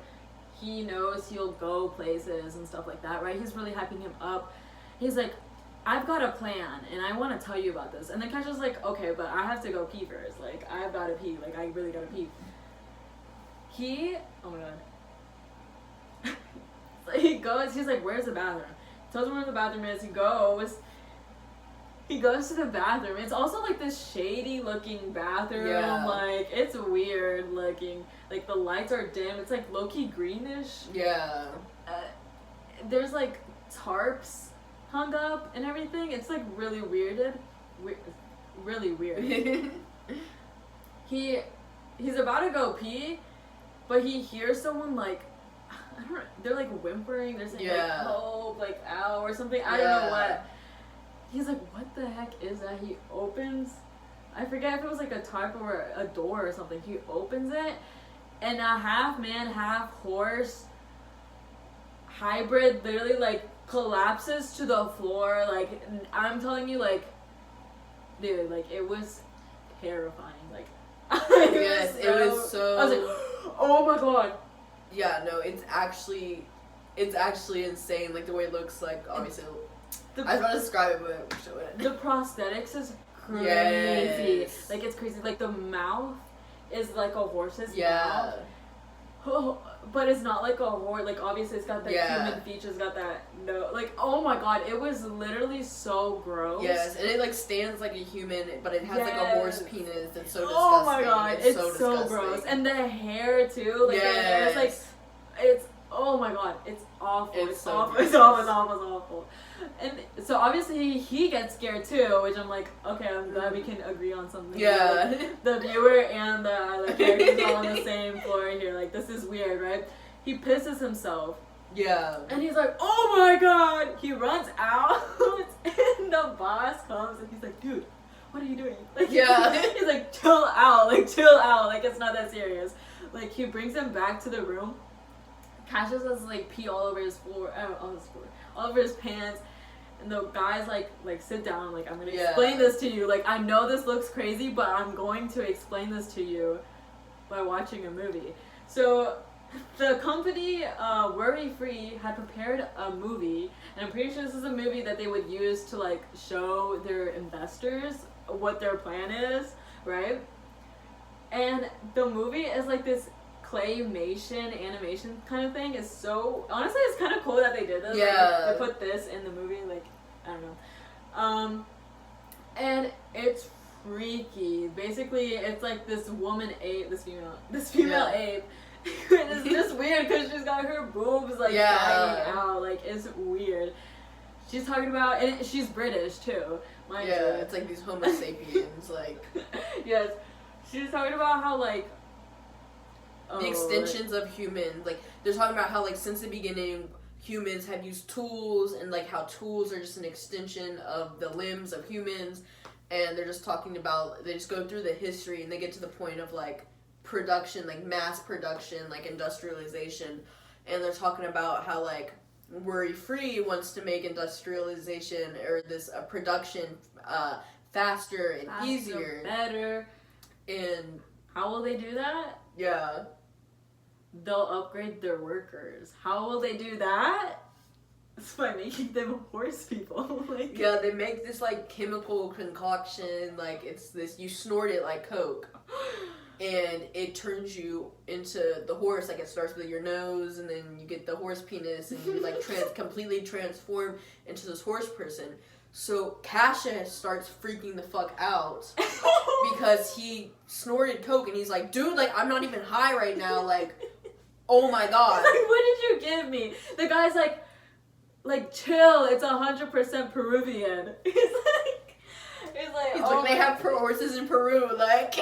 he knows he'll go places and stuff like that, right? He's really hyping him up. He's like, I've got a plan, and I want to tell you about this. And then Cassius is like, okay, but I have to go pee first. Like I've got to pee. Like I really got to pee. Oh my god. He goes, he's like, where's the bathroom? Tells him where the bathroom is. He goes to the bathroom. It's also like this shady looking bathroom. Yeah. Like it's weird looking. Like the lights are dim. It's like low-key greenish. Yeah. There's like tarps hung up and everything. It's like really weirded. Really weird. He's about to go pee, but he hears someone like, I don't know, they're like whimpering, they're saying like help, like ow or something, I don't know what. He's like, what the heck is that? He opens, I forget if it was like a tarp or a door or something. He opens it, and a half man, half horse hybrid literally like collapses to the floor. Like I'm telling you, like, dude, like it was terrifying. Like it was so. I was like, oh my god. Yeah, no, it's actually insane. Like the way it looks. Like obviously, I was about to describe it, but we'll show it. The prosthetics is crazy. Yes. Like it's crazy. Like the mouth is like a horse's mouth. Oh, but it's not like a horse. Like obviously, it's got the human features. Got that like oh my god, it was literally so gross. Yes, and it like stands like a human, but it has like a horse penis. It's so disgusting. Oh my god, it's so gross. And the hair too. Like the hair is like, it's oh my god, it's awful. It's so awful. It's awful. And so obviously he gets scared too, which I'm like, okay, I'm glad we can agree on something. Yeah. Like, the viewer and the characters all on the same floor here. Like this is weird, right? He pisses himself. Yeah. And he's like, oh my god! He runs out, and the boss comes, and he's like, dude, what are you doing? Like, he's like, chill out, like it's not that serious. Like, he brings him back to the room. Cassius has, like, pee all over his floor, all over his pants, and the guy's like, sit down, like, I'm gonna explain this to you. Like, I know this looks crazy, but I'm going to explain this to you by watching a movie. So, the company Worry Free had prepared a movie, and I'm pretty sure this is a movie that they would use to like show their investors what their plan is, right? And the movie is like this claymation animation kind of thing. It's so honestly, it's kind of cool that they did this. Yeah. Like, they put this in the movie. Like, I don't know. And it's freaky. Basically, it's like this woman ape, this female ape. It's just weird because she's got her boobs like hanging out. Like, it's weird. She's talking about, and she's British too. Mind you. It's like these Homo sapiens, like. Yes, she's talking about how like. The extensions of humans, like they're talking about how like since the beginning humans have used tools and like how tools are just an extension of the limbs of humans, and they're just talking about, they just go through the history and they get to the point of like production, like mass production, like industrialization, and they're talking about how like Worry Free wants to make industrialization or this production faster and easier, better. And how will they do that? Yeah. They'll upgrade their workers. How will they do that? It's by making them horse people. Like, yeah, they make this like chemical concoction, like it's this, you snort it like Coke, and it turns you into the horse. Like it starts with your nose, and then you get the horse penis, and you like completely transform into this horse person. So Cassius starts freaking the fuck out because he snorted Coke, and he's like, dude, like I'm not even high right now, like. Oh my god. Like, what did you give me? The guy's like chill, it's 100% Peruvian. He's like, they have horses in Peru, like.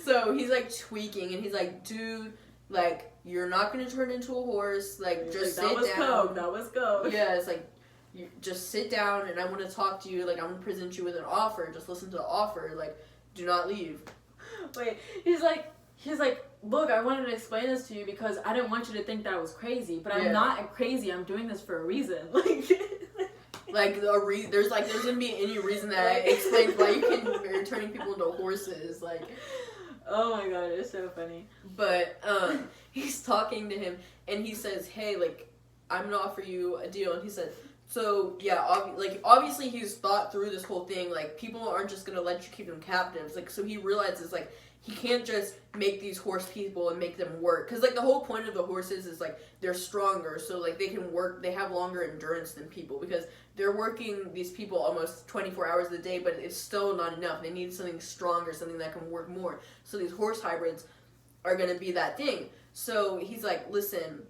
So he's like tweaking, and he's like, dude, like you're not gonna turn into a horse, like just sit down. That was Coke. Yeah, it's like, you just sit down, and I want to talk to you. Like I'm gonna present you with an offer. Just listen to the offer. Like, do not leave. Wait, he's like. Look, I wanted to explain this to you because I didn't want you to think that I was crazy, but I'm not crazy. I'm doing this for a reason. Like, there's gonna be any reason that explains why you're turning people into horses. Like, oh my god, it's so funny. But he's talking to him, and he says, "Hey, like, I'm gonna offer you a deal." And he said, "So yeah, obviously he's thought through this whole thing. Like, people aren't just gonna let you keep them captives. Like, so he realizes like." He can't just make these horse people and make them work. Because, like, the whole point of the horses is, like, they're stronger. So, like, they can work. They have longer endurance than people. Because they're working these people almost 24 hours a day. But it's still not enough. They need something stronger. Something that can work more. So, these horse hybrids are going to be that thing. So, he's like, listen,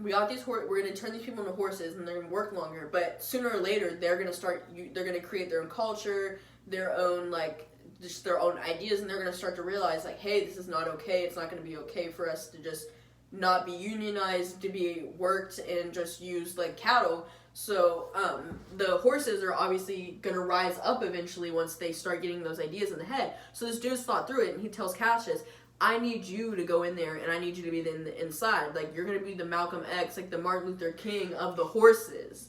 we got these we're going to turn these people into horses. And they're going to work longer. But sooner or later, they're going to create their own culture. Their own, like... just their own ideas, and they're going to start to realize, like, hey, this is not okay. It's not going to be okay for us to just not be unionized, to be worked and just used like cattle. So the horses are obviously going to rise up eventually once they start getting those ideas in the head. So this dude's thought through it, and he tells Cassius, I need you to go in there, and I need you to be the inside. Like, you're going to be the Malcolm X, like the Martin Luther King of the horses.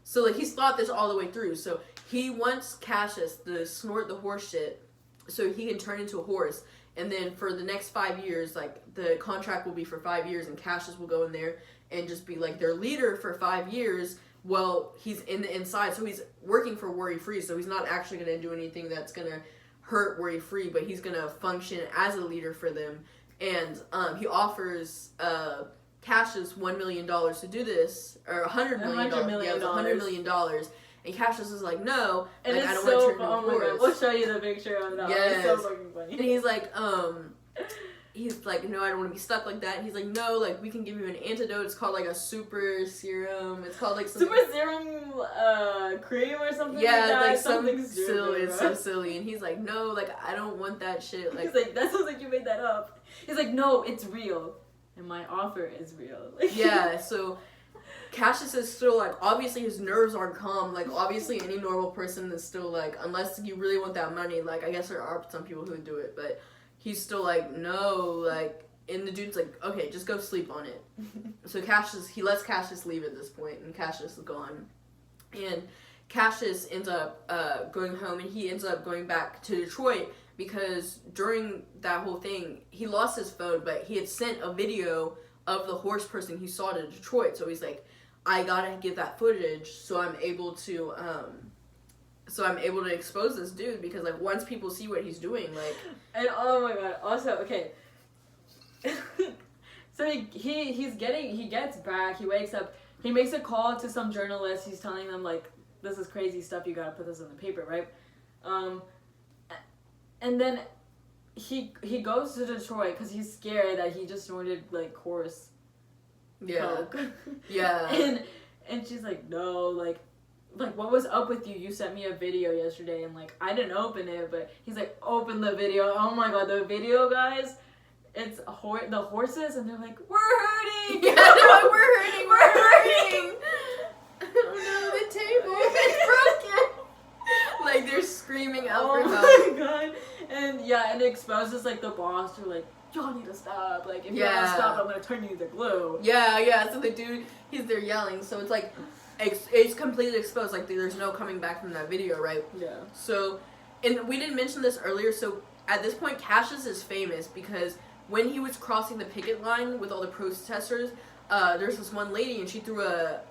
So, like, he's thought this all the way through. So he wants Cassius to snort the horse shit so he can turn into a horse. And then for the next 5 years, like, the contract will be for 5 years, and Cassius will go in there and just be, like, their leader for 5 years while he's in the inside. So he's working for Worry Free, so he's not actually going to do anything that's going to hurt Worry Free, but he's going to function as a leader for them. And he offers Cassius $1 million to do this, or $100 million. Yeah, $100 million. And Cassius is like, no, and like, it's I don't so, want to turn into a oh my horse. god, we'll show you the picture of that. Yes. It's so fucking funny. And he's like, no, I don't want to be stuck like that. And he's like, no, like, we can give you an antidote. It's called, like, a super serum. It's called, like, something. Super serum cream or something like that. Yeah, like, something silly. It's so silly. And he's like, no, like, I don't want that shit. Like, he's like, that sounds like you made that up. He's like, no, it's real. And my offer is real. Yeah, so Cassius is still, like, obviously his nerves aren't calm. Like, obviously any normal person is still, like, unless you really want that money, like, I guess there are some people who would do it, but he's still like, no, like, and the dude's like, okay, just go sleep on it. So he lets Cassius leave at this point, and Cassius is gone. And Cassius ends up going home, and he ends up going back to Detroit, because during that whole thing, he lost his phone, but he had sent a video of the horse person he saw to Detroit. So he's like, I gotta get that footage so I'm able to expose this dude, because like once people see what he's doing, like. And oh my god, also, okay. So he gets back, he wakes up, he makes a call to some journalist, he's telling them like, this is crazy stuff, you gotta put this in the paper, right? And then he goes to Detroit because he's scared that he just snorted like horse coke. Yeah. And she's like, no, like what was up with you? You sent me a video yesterday and like I didn't open it, but he's like, open the video. Oh my god, the video, guys. It's the horses and they're like, we're hurting. Yeah, they're like, we're hurting. Oh no, the table is broken. Like they're screaming out for help. Oh my god. And yeah, and it exposes like the boss who like, y'all need to stop. Like if you don't stop, I'm gonna turn you to glue. Yeah. So the dude, he's there yelling. So it's like, it's completely exposed. Like there's no coming back from that video, right? Yeah. So, and we didn't mention this earlier. So at this point, Cassius is famous because when he was crossing the picket line with all the protesters, there's this one lady and she threw a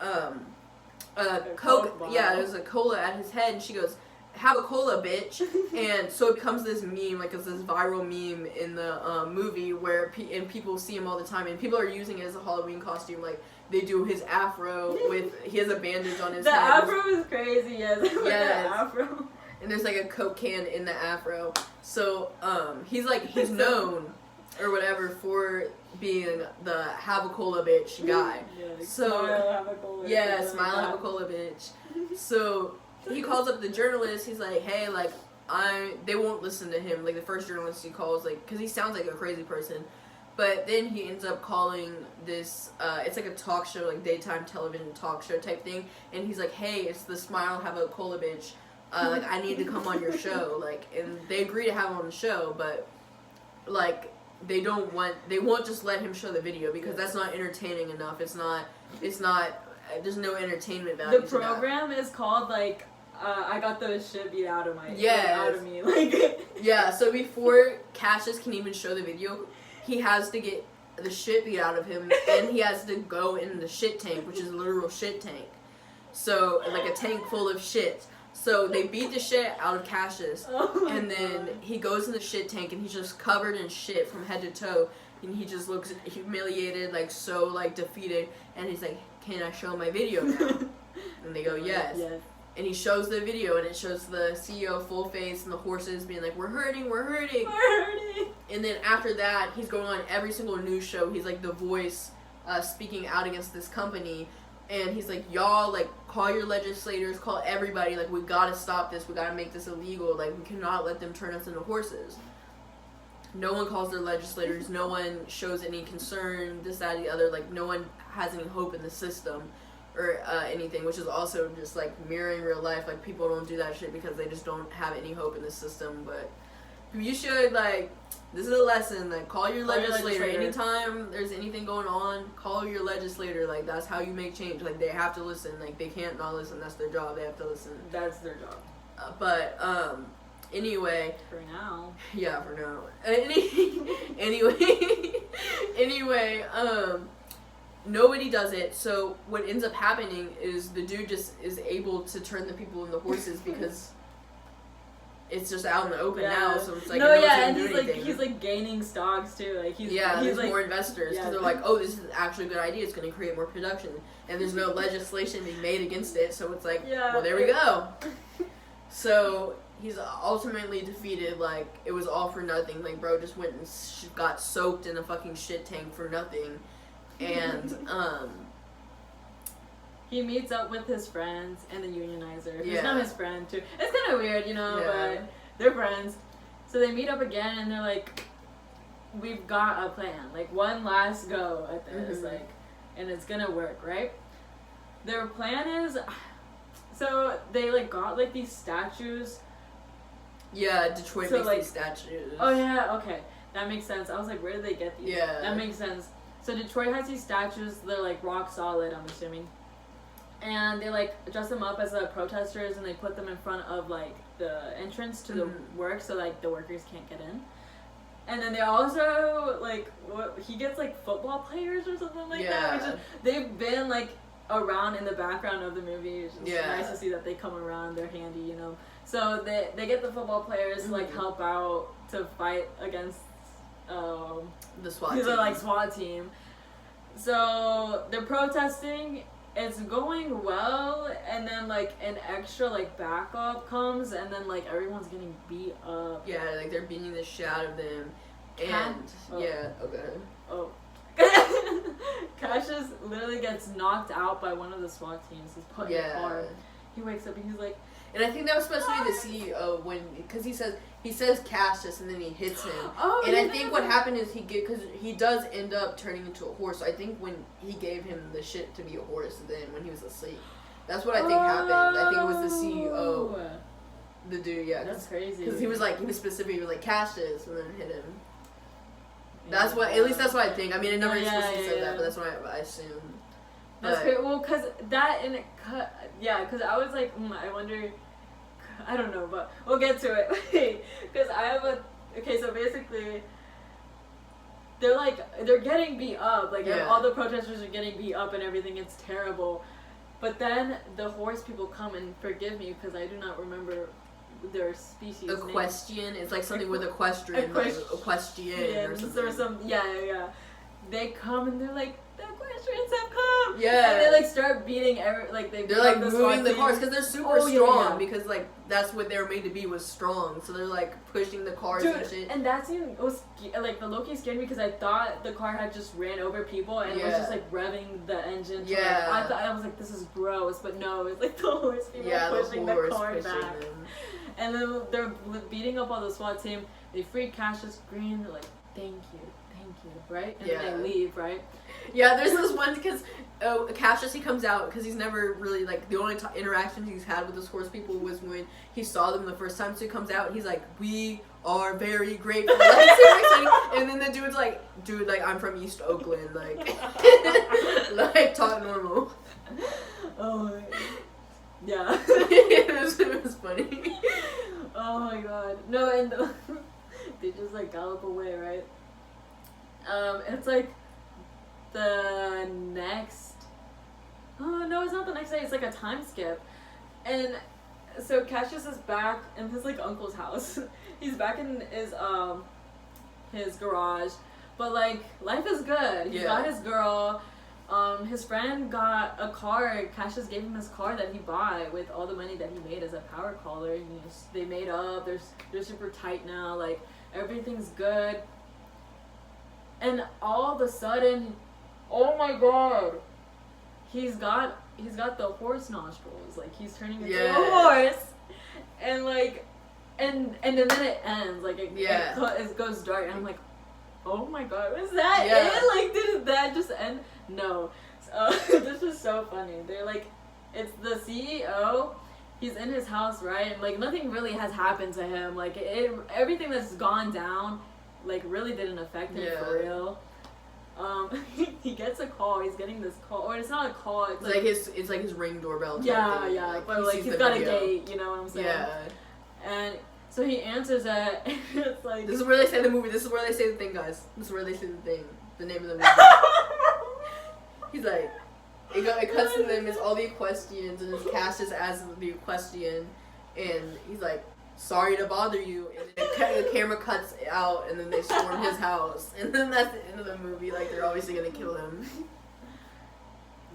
Coke. Yeah, there's a cola at his head, and she goes, have a cola, bitch. And so it becomes this meme, like it's this viral meme in the movie where people see him all the time, and people are using it as a Halloween costume. Like they do his afro he has a bandage on his head. The afro is crazy, yes. The afro. And there's like a Coke can in the afro. So he's known or whatever for being the have a cola bitch guy. Yeah, so smile, have a cola. Yeah, smile, have a cola bitch. So he calls up the journalist. He's like, hey, like, they won't listen to him. Like, the first journalist he calls, like, because he sounds like a crazy person. But then he ends up calling this, it's like a talk show, like, daytime television talk show type thing. And he's like, hey, it's the smile, have a cola bitch. Like, I need to come on your show. Like, and they agree to have him on the show, but, like, they won't just let him show the video because that's not entertaining enough. It's not, there's no entertainment value. The program is called, like, I got the shit beat out of me. Like, yeah, so before Cassius can even show the video, he has to get the shit beat out of him, and he has to go in the shit tank, which is a literal shit tank. So, like a tank full of shit. So they beat the shit out of Cassius, and then he goes in the shit tank, and he's just covered in shit from head to toe, and he just looks humiliated, like so like defeated, and he's like, can I show my video now? And they go, yes. And he shows the video, and it shows the CEO full face and the horses being like, we're hurting. And then after that, he's going on every single news show. He's like the voice speaking out against this company. And he's like, y'all, like, call your legislators, call everybody. Like, we gotta stop this. We gotta make this illegal. Like, we cannot let them turn us into horses. No one calls their legislators. No one shows any concern, this, that, the other. Like, no one has any hope in the system or anything, which is also just like mirroring real life. Like, people don't do that shit because they just don't have any hope in the system. But you should, like, this is a lesson, like, call your legislator. Anytime there's anything going on, call your legislator. Like, that's how you make change. Like, they have to listen. Like, they can't not listen. That's their job. They have to listen. That's their job. Anyway. For now. Yeah, for now. Anyway, nobody does it. So what ends up happening is the dude just is able to turn the people into horses because it's just out in the open now. So it's like and he's like gaining stocks too. Like he's like, more investors because they're like, oh, this is actually a good idea. It's going to create more production, and there's no legislation being made against it. So it's like, well, there we go. So he's ultimately defeated. Like, it was all for nothing. Like, bro just went and got soaked in a fucking shit tank for nothing. And he meets up with his friends and the unionizer, who's not his friend too. It's kind of weird, but they're friends. So they meet up again, and they're like, we've got a plan, like one last go at this, like, and it's gonna work, right? Their plan is, so they like got like these statues. Yeah, Detroit makes these statues. Oh yeah, okay, that makes sense. I was like, where did they get these? Yeah, that makes sense. So Detroit has these statues. They're like rock solid, I'm assuming. and they like dress them up as protesters, and they put them in front of like the entrance to the work, so like the workers can't get in. And then they also like he gets like football players or something like that, which is, they've been like around in the background of the movie. It's just nice to see that they come around. They're handy, you know. So they get the football players to like help out to fight against the SWAT team. The like SWAT team. So they're protesting. It's going well, and then like an extra like backup comes, and then like everyone's getting beat up. Yeah, like they're beating the shit out of them. Cassius literally gets knocked out by one of the SWAT teams. He's put in the car. He wakes up and he's like, and I think that was supposed to be the CEO because he says Cassius and then he hits him. And I think what happened is because he does end up turning into a horse. So I think when he gave him the shit to be a horse, then when he was asleep, that's what I think happened. I think it was the CEO, the dude. Yeah, that's crazy. Because he was specific. He was like Cassius and then hit him. That's what. At least that's what I think. I mean, it never explicitly said that, but that's what I assume. That's great. Well, because that and because I was like, I wonder. I don't know, but we'll get to it. Because I have so basically, they're getting beat up. Like all the protesters are getting beat up and everything. It's terrible. But then the horse people come and forgive me because I do not remember their species. Equestrian. It's like something with equestrian. Equestrian or something. Yeah. They come and they're like, the equestrians have come. Yeah. And they like start beating they're like moving the cars because they're super strong because like that's what they were made to be was strong. So they're like pushing the cars and shit. And that scene was like the low-key scared me because I thought the car had just ran over people and was just like revving the engine. I was like, this is gross, but no, it's like the horse people pushing the car back. And then they're beating up all the SWAT team. They free Cassius Green. They're like, thank you, right? And then they leave, right? Yeah, there's this one because Cassius, he comes out because he's never really like the only interactions he's had with those horse people was when he saw them the first time. So he comes out and he's like, we are very grateful. Like, and then the dude's like, I'm from East Oakland, like talk normal. Oh yeah. it was funny. Oh my god. No, and they just like gallop away, right? It's like the next. Oh no, it's not the next day. It's like a time skip, and so Cassius is back in his like uncle's house. He's back in his garage, but like life is good. He's got his girl. His friend got a car. Cassius gave him his car that he bought with all the money that he made as a power caller. They made up. They're super tight now. Like everything's good. And all of a sudden, oh my god, he's got the horse nostrils. Like he's turning into a horse, and like, and then it ends. Like it goes dark, and I'm like, oh my god, was that it? Like did that just end? No. This is so funny. They're like, it's the CEO. He's in his house, right? And like nothing really has happened to him. Like everything that's gone down, like really didn't affect him for real. He gets a call. He's getting this call, or it's not a call. It's like his Ring doorbell. Thing. But like he's got a date. You know what I'm saying? Yeah. And so he answers it. And it's like this is where they say the movie. This is where they say the thing, guys. This is where they say the thing. The name of the movie. He's like, it cuts to them. It's all the equestrians, and it's Cassius as the equestrian, and he's like, sorry to bother you, and the camera cuts out, and then they storm his house, and then that's the end of the movie. Like they're obviously gonna kill him.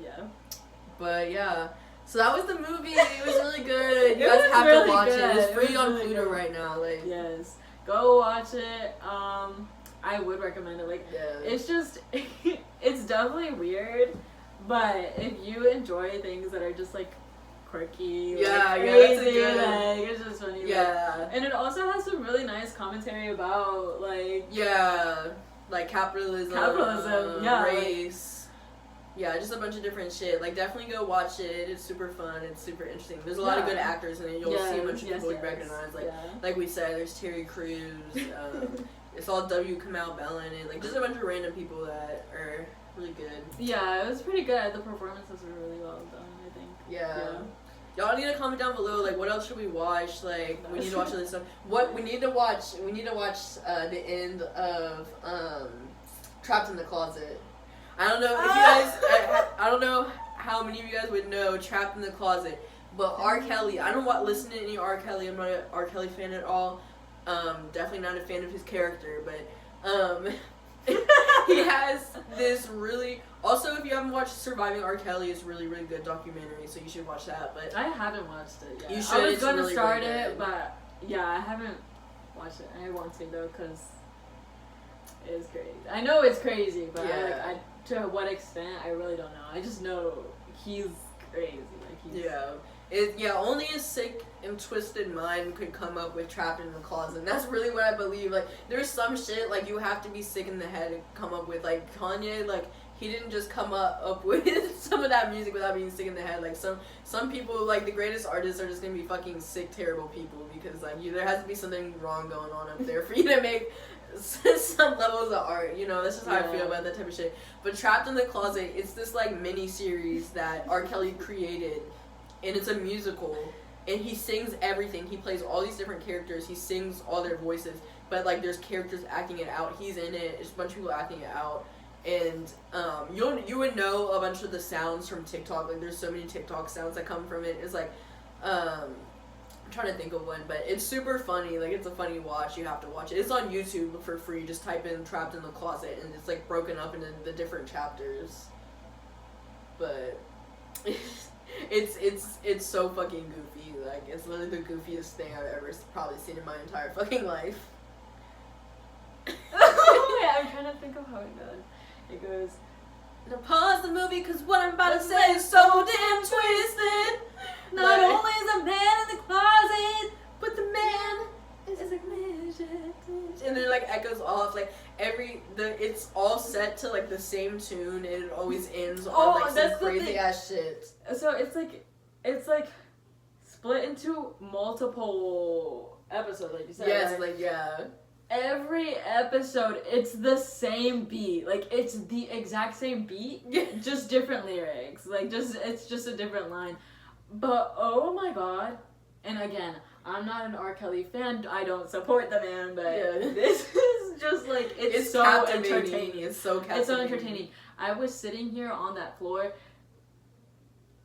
Yeah. But yeah, so that was the movie. It was really good. You guys have to watch it. It's free on Pluto right now. Like yes, go watch it. I would recommend it. Like it's just it's definitely weird, but if you enjoy things that are just like quirky, crazy, like it's just funny. Like, and it also has some really nice commentary about like capitalism, race. Yeah, just a bunch of different shit. Like, definitely go watch it. It's super fun. It's super interesting. There's a lot of good actors in it. You'll see a bunch of people you recognize. Like we said, there's Terry Crews. It's all W. Kamau Bell in it. Like, just a bunch of random people that are really good. Yeah, it was pretty good. The performances were really well done, I think. Yeah. Y'all need to comment down below, like, what else should we watch? Like, we need to watch other stuff. We need to watch the end of Trapped in the Closet. I don't know if you guys, I don't know how many of you guys would know Trapped in the Closet, but R. Kelly, I don't listen to any R. Kelly. I'm not an R. Kelly fan at all. Definitely not a fan of his character, but he has this really. Also, if you haven't watched Surviving R. Kelly, it's really, really good documentary, so you should watch that. But I haven't watched it yet. You should. I was going to start really it, but yeah, I haven't watched it. I want to though, because it is crazy. I know it's crazy, but to what extent, I really don't know. I just know he's crazy. Like he's only a sick and twisted mind could come up with Trapped in the Closet. And that's really what I believe. Like, there's some shit, like, you have to be sick in the head to come up with. Like, Kanye, like, he didn't just come up with some of that music without being sick in the head. Like, some people, like, the greatest artists are just gonna be fucking sick, terrible people. Because, like, there has to be something wrong going on up there for you to make some levels of art, you know. That's just how I feel about that type of shit. But Trapped in the Closet, it's this, like, mini-series that R. Kelly created. And it's a musical, and he sings everything. He plays all these different characters. He sings all their voices, but like there's characters acting it out. He's in it. There's a bunch of people acting it out, and you would know a bunch of the sounds from TikTok. Like there's so many TikTok sounds that come from it. It's like I'm trying to think of one, but it's super funny. Like it's a funny watch. You have to watch it. It's on YouTube for free. Just type in "Trapped in the Closet" and it's like broken up into the different chapters. But. It's so fucking goofy. Like, it's literally the goofiest thing I've ever probably seen in my entire fucking life. Yeah, I'm trying to think of how it goes. It goes, now pause the movie because what I'm about to say is so damn twisted. Not only is a man in the closet, but the man is a midget. And then like echoes off like it's all set to like the same tune and it always ends on like some crazy ass shit. So it's like split into multiple episodes, like you said. Yes, right? like yeah. Every episode, it's the same beat. Like it's the exact same beat, just different lyrics. Like it's just a different line. But oh my god! And again, I'm not an R. Kelly fan. I don't support the man, but this is just like it's so entertaining. It's so captivating. It's so entertaining. I was sitting here on that floor,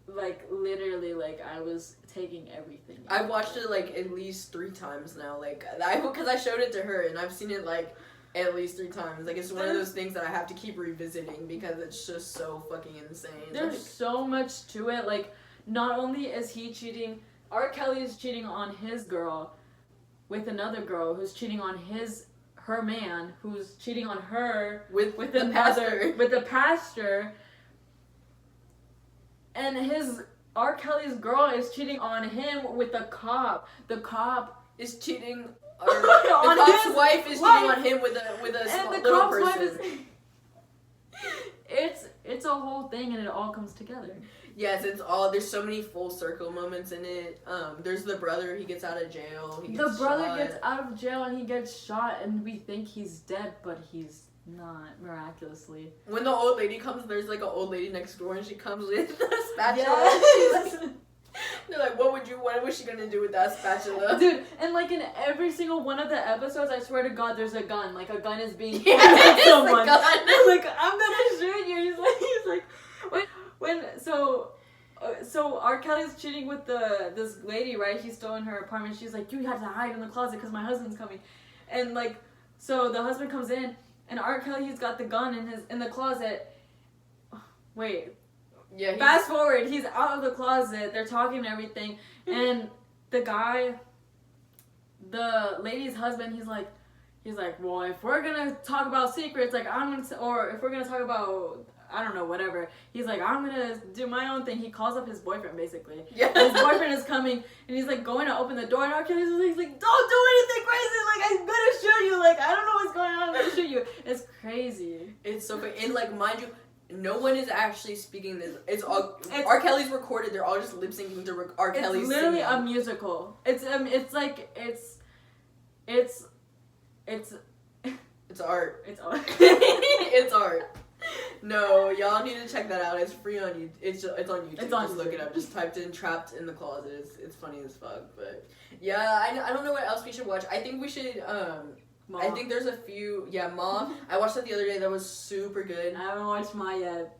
like literally, like I was taking everything. I've watched it like at least 3 times now. Like because I showed it to her and I've seen it like at least 3 times. Like it's one of those things that I have to keep revisiting because it's just so fucking insane. There's so much to it. Like not only is he cheating. R. Kelly is cheating on his girl with another girl who's cheating on her man who's cheating on her with the pastor, and R. Kelly's girl is cheating on him with the cop. The cop is cheating. The cop's wife is cheating on him with a small little person. It's a whole thing and it all comes together. Yes, there's so many full circle moments in it. There's the brother, he gets out of jail. The brother gets out of jail and he gets shot and we think he's dead, but he's not, miraculously. When the old lady comes, there's like an old lady next door and she comes with a spatula. Yes. They're like, what was she gonna do with that spatula? Dude, and like in every single one of the episodes, I swear to God, there's a gun. Like a gun is being pointed at someone. Like, I'm gonna shoot you. He's like, so R. Kelly's cheating with this lady, right? He's still in her apartment. She's like, you have to hide in the closet because my husband's coming. And like, so the husband comes in, and R. Kelly, he's got the gun in the closet. Wait. Yeah. Fast forward, he's out of the closet. They're talking and everything, and the lady's husband, he's like, well, if we're gonna talk about secrets, like or if we're gonna talk about, I don't know, whatever. He's like, I'm gonna do my own thing. He calls up his boyfriend, basically. Yeah. His boyfriend is coming, and he's like going to open the door, and R. Kelly's like, don't do anything crazy. Like, I'm gonna shoot you. Like, I don't know what's going on. I'm gonna shoot you. It's crazy. It's so funny. And like, mind you, no one is actually speaking this. It's R. Kelly's recorded. They're all just lip syncing to R. Kelly's. It's literally singing. a musical. It's art. It's art. It's art. No, y'all need to check that out. It's free on YouTube. It's on YouTube. It's on just look it up. Just typed in "trapped in the closet." It's funny as fuck. But yeah, I don't know what else we should watch. I think we should. Ma. I think there's a few. Yeah, Ma. I watched that the other day. That was super good. I haven't watched Ma yet.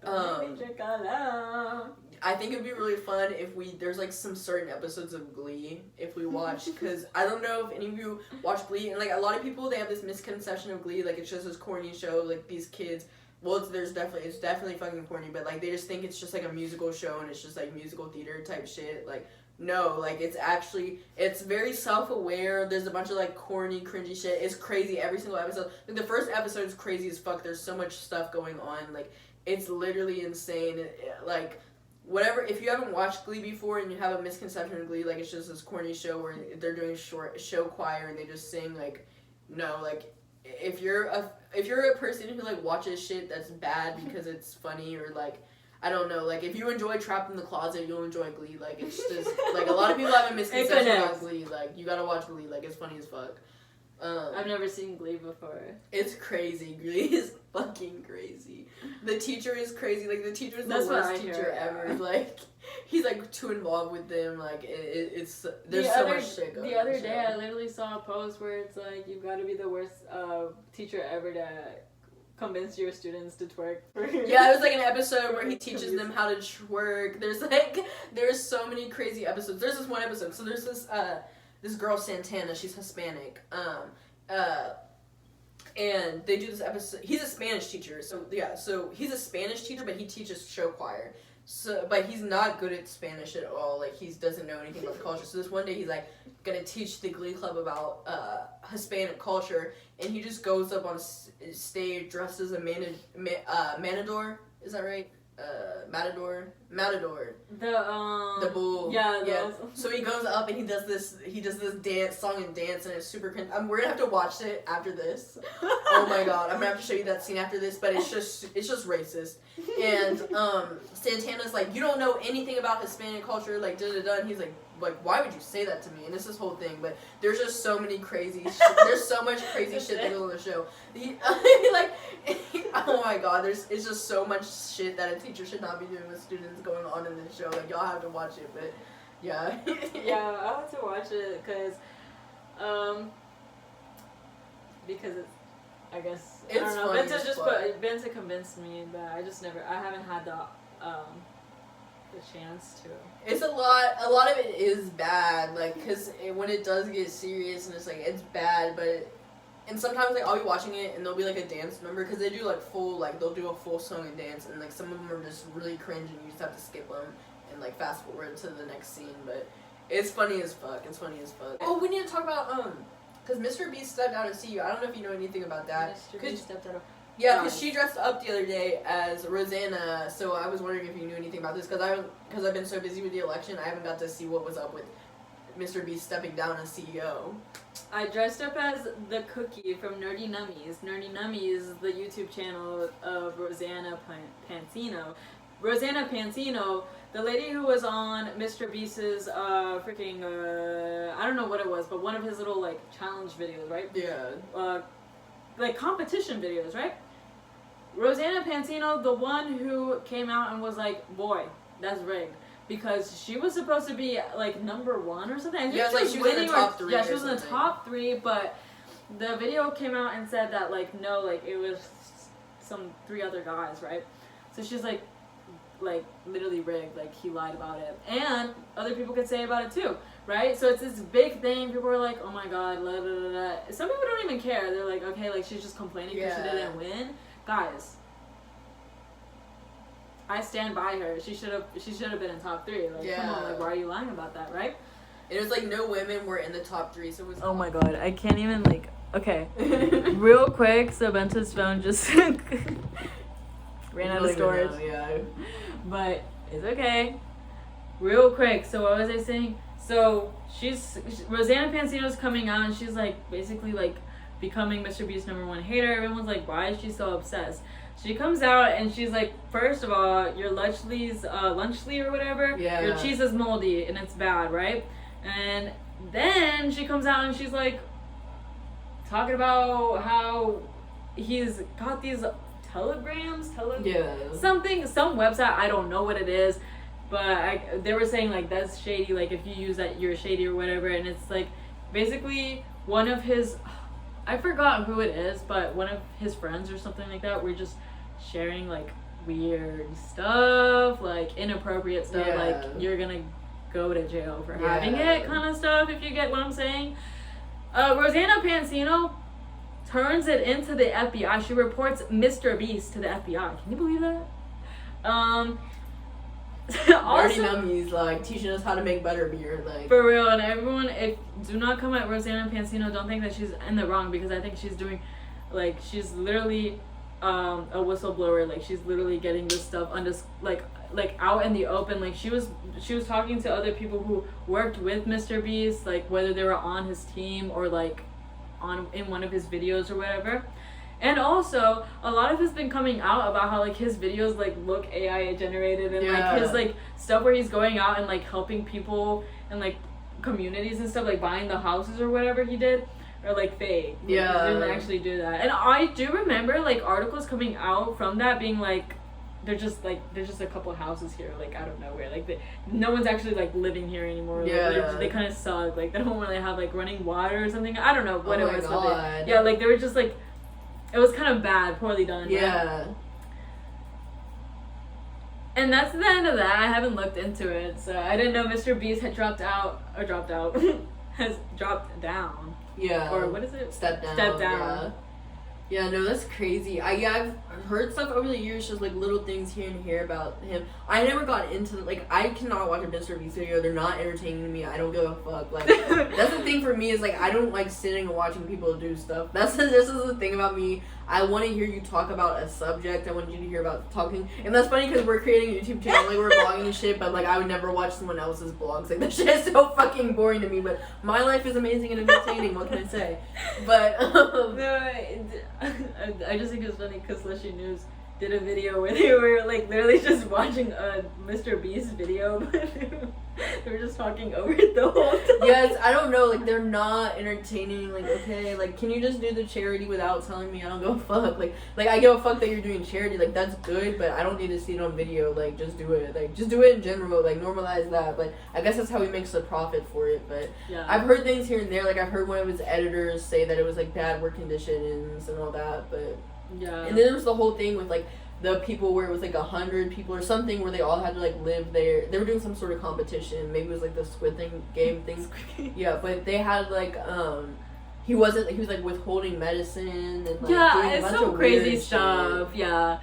Check it out. I think it'd be really fun if there's like some certain episodes of Glee if we watch, because I don't know if any of you watch Glee, and like a lot of people, they have this misconception of Glee, like it's just this corny show, like these kids, well it's definitely fucking corny, but like they just think it's just like a musical show and it's just like musical theater type shit. Like no, like it's very self-aware. There's a bunch of like corny, cringy shit. It's crazy every single episode. Like the first episode is crazy as fuck. There's so much stuff going on. Like it's literally insane. Like whatever, if you haven't watched Glee before and you have a misconception of Glee, like it's just this corny show where they're doing short show choir and they just sing, like no, like if you're a person who like watches shit that's bad because it's funny, or like I don't know, like if you enjoy Trapped in the Closet, you'll enjoy Glee. Like it's just like a lot of people have a misconception about Glee. Like you gotta watch Glee. Like it's funny as fuck. I've never seen Glee before. It's crazy. Glee is fucking crazy. The teacher is crazy. Like the teacher is the worst teacher ever. Like he's like too involved with them. Like it's there's so much shit going on. The other day, I literally saw a post where it's like you've got to be the worst teacher ever to convince your students to twerk. Yeah, it was like an episode where he teaches them how to twerk. There's so many crazy episodes. There's this one episode. So there's this girl Santana. She's Hispanic. And they do this episode. He's a Spanish teacher. So yeah, so he's a Spanish teacher, but he teaches show choir. So, but he's not good at Spanish at all. Like he doesn't know anything about the culture. So this one day he's like gonna teach the Glee Club about Hispanic culture, and he just goes up on stage dressed as a matador. Is that right? Matador. The bull. Yeah. So he goes up and he does this song and dance, and it's super cringe. We're gonna have to watch it after this. Oh my god, I'm gonna have to show you that scene after this, but it's just racist. And Santana's like, you don't know anything about Hispanic culture, like and he's like why would you say that to me? And it's this whole thing, but there's just so many there's so much crazy shit that goes on the show. Oh my god, it's just so much shit that a teacher should not be doing with students going on in this show. Like y'all have to watch it, but yeah. Yeah, I have to watch it because it's, I guess, it's I don't know. funny Binta convinced me, but I haven't had the chance to. It's a lot of it is bad, like, because when it does get serious and it's like, it's bad, and sometimes like I'll be watching it and there'll be like a dance number, because they do like they'll do a full song and dance, and like some of them are just really cringe and you just have to skip them and like fast forward to the next scene, but it's funny as fuck. Oh, we need to talk about because Mr.Beast stepped out of CU. I don't know if you know anything about that. Mr.Beast stepped out of. Yeah, because she dressed up the other day as Rosanna, so I was wondering if you knew anything about this, because I've been so busy with the election, I haven't got to see what was up with Mr.Beast stepping down as CEO. I dressed up as the Cookie from Nerdy Nummies. Nerdy Nummies is the YouTube channel of Rosanna Pansino. Rosanna Pansino, the lady who was on Mr.Beast's freaking, I don't know what it was, but one of his little, like, challenge videos, right? Yeah. Like, competition videos, right? Rosanna Pansino, the one who came out and was like, boy, that's rigged. Because she was supposed to be, like, number 1 or something. I think she was in the top 3. Yeah, she was in the top 3, but the video came out and said that, like, no, like, it was some 3 other guys, right? So she's like, literally rigged. Like, he lied about it. And other people could say about it, too, right? So it's this big thing. People are like, oh, my God, blah, blah, blah, blah. Some people don't even care. They're like, okay, like, she's just complaining because she didn't win. Guys, I stand by her. She should have been in top 3. Like, come on, like, why are you lying about that, right? It was like no women were in the top 3, so it was. Oh my god, I can't even like. Okay, real quick. So Benta's phone just ran out of storage. Yeah. But it's okay. Real quick. So what was I saying? So Rosanna Pansino's coming out and she's like basically like becoming Mr.Beast's #1 hater. Everyone's like, why is she so obsessed? She comes out and she's like, first of all, your Lunchly or whatever, your cheese is moldy and it's bad, right? And then she comes out and she's like talking about how he's got these some website, I don't know what it is, but they were saying like that's shady, like if you use that you're shady or whatever. And it's like basically one of his, I forgot who it is, but one of his friends or something like that were just sharing like weird stuff, like inappropriate stuff, like you're gonna go to jail for having it kind of stuff, if you get what I'm saying. Rosanna Pansino turns it into the FBI. She reports Mr.Beast to the FBI. Can you believe that? Also, Nummies, like teaching us how to make butterbeer, like for real. And everyone, do not come at Rosanna Pansino. Don't think that she's in the wrong, because I think she's doing, like, she's literally a whistleblower. Like she's literally getting this stuff like out in the open. Like she was talking to other people who worked with Mr.Beast, like whether they were on his team or like in one of his videos or whatever. And also, a lot of it's been coming out about how like his videos like look AI generated, and like his like stuff where he's going out and like helping people and like communities and stuff, like buying the houses or whatever he did, are like fake. Like, he didn't actually do that. And I do remember like articles coming out from that being like, there's just a couple of houses here, like out of nowhere, like no one's actually like living here anymore. Like, they kind of suck. Like they don't really have like running water or something. I don't know what it was. Yeah, like they were just like, it was kind of bad, poorly done. Yeah. And that's the end of that. I haven't looked into it, so I didn't know Mr.Beast had dropped out, has dropped down. Yeah. Or what is it? Stepped down. Yeah. Yeah, no, that's crazy. I've heard stuff over the years, just like little things here and here about him. I never got into, like, I cannot watch a Mr.Beast video. They're not entertaining to me. I don't give a fuck. Like, that's the thing for me, is like I don't like sitting and watching people do stuff. This is the thing about me. I want to hear you talk about a subject. I want you to hear about talking. And that's funny because we're creating a YouTube channel, like we're vlogging and shit, but like I would never watch someone else's vlogs. Like that shit is so fucking boring to me, but my life is amazing and entertaining. What can I say? But no, I just think it's funny because Slushy News did a video where they were like literally just watching a Mr.Beast video, but they were just talking over it the whole time. Yes, I don't know, like they're not entertaining. Like, okay, like can you just do the charity without telling me? I don't give a fuck. Like I give a fuck that you're doing charity, like that's good, but I don't need to see it on video. Like just do it. Like just do it in general, like normalize that. But I guess that's how he makes a profit for it. But yeah. I've heard things here and there, like I've heard one of his editors say that it was like bad work conditions and all that, but yeah. And then there was the whole thing with like the people where it was like 100 people or something where they all had to like live there. They were doing some sort of competition. Maybe it was like the Squid Game thing. Yeah, but they had like he was like withholding medicine and like doing a bunch some of crazy weird stuff. Shit. Yeah.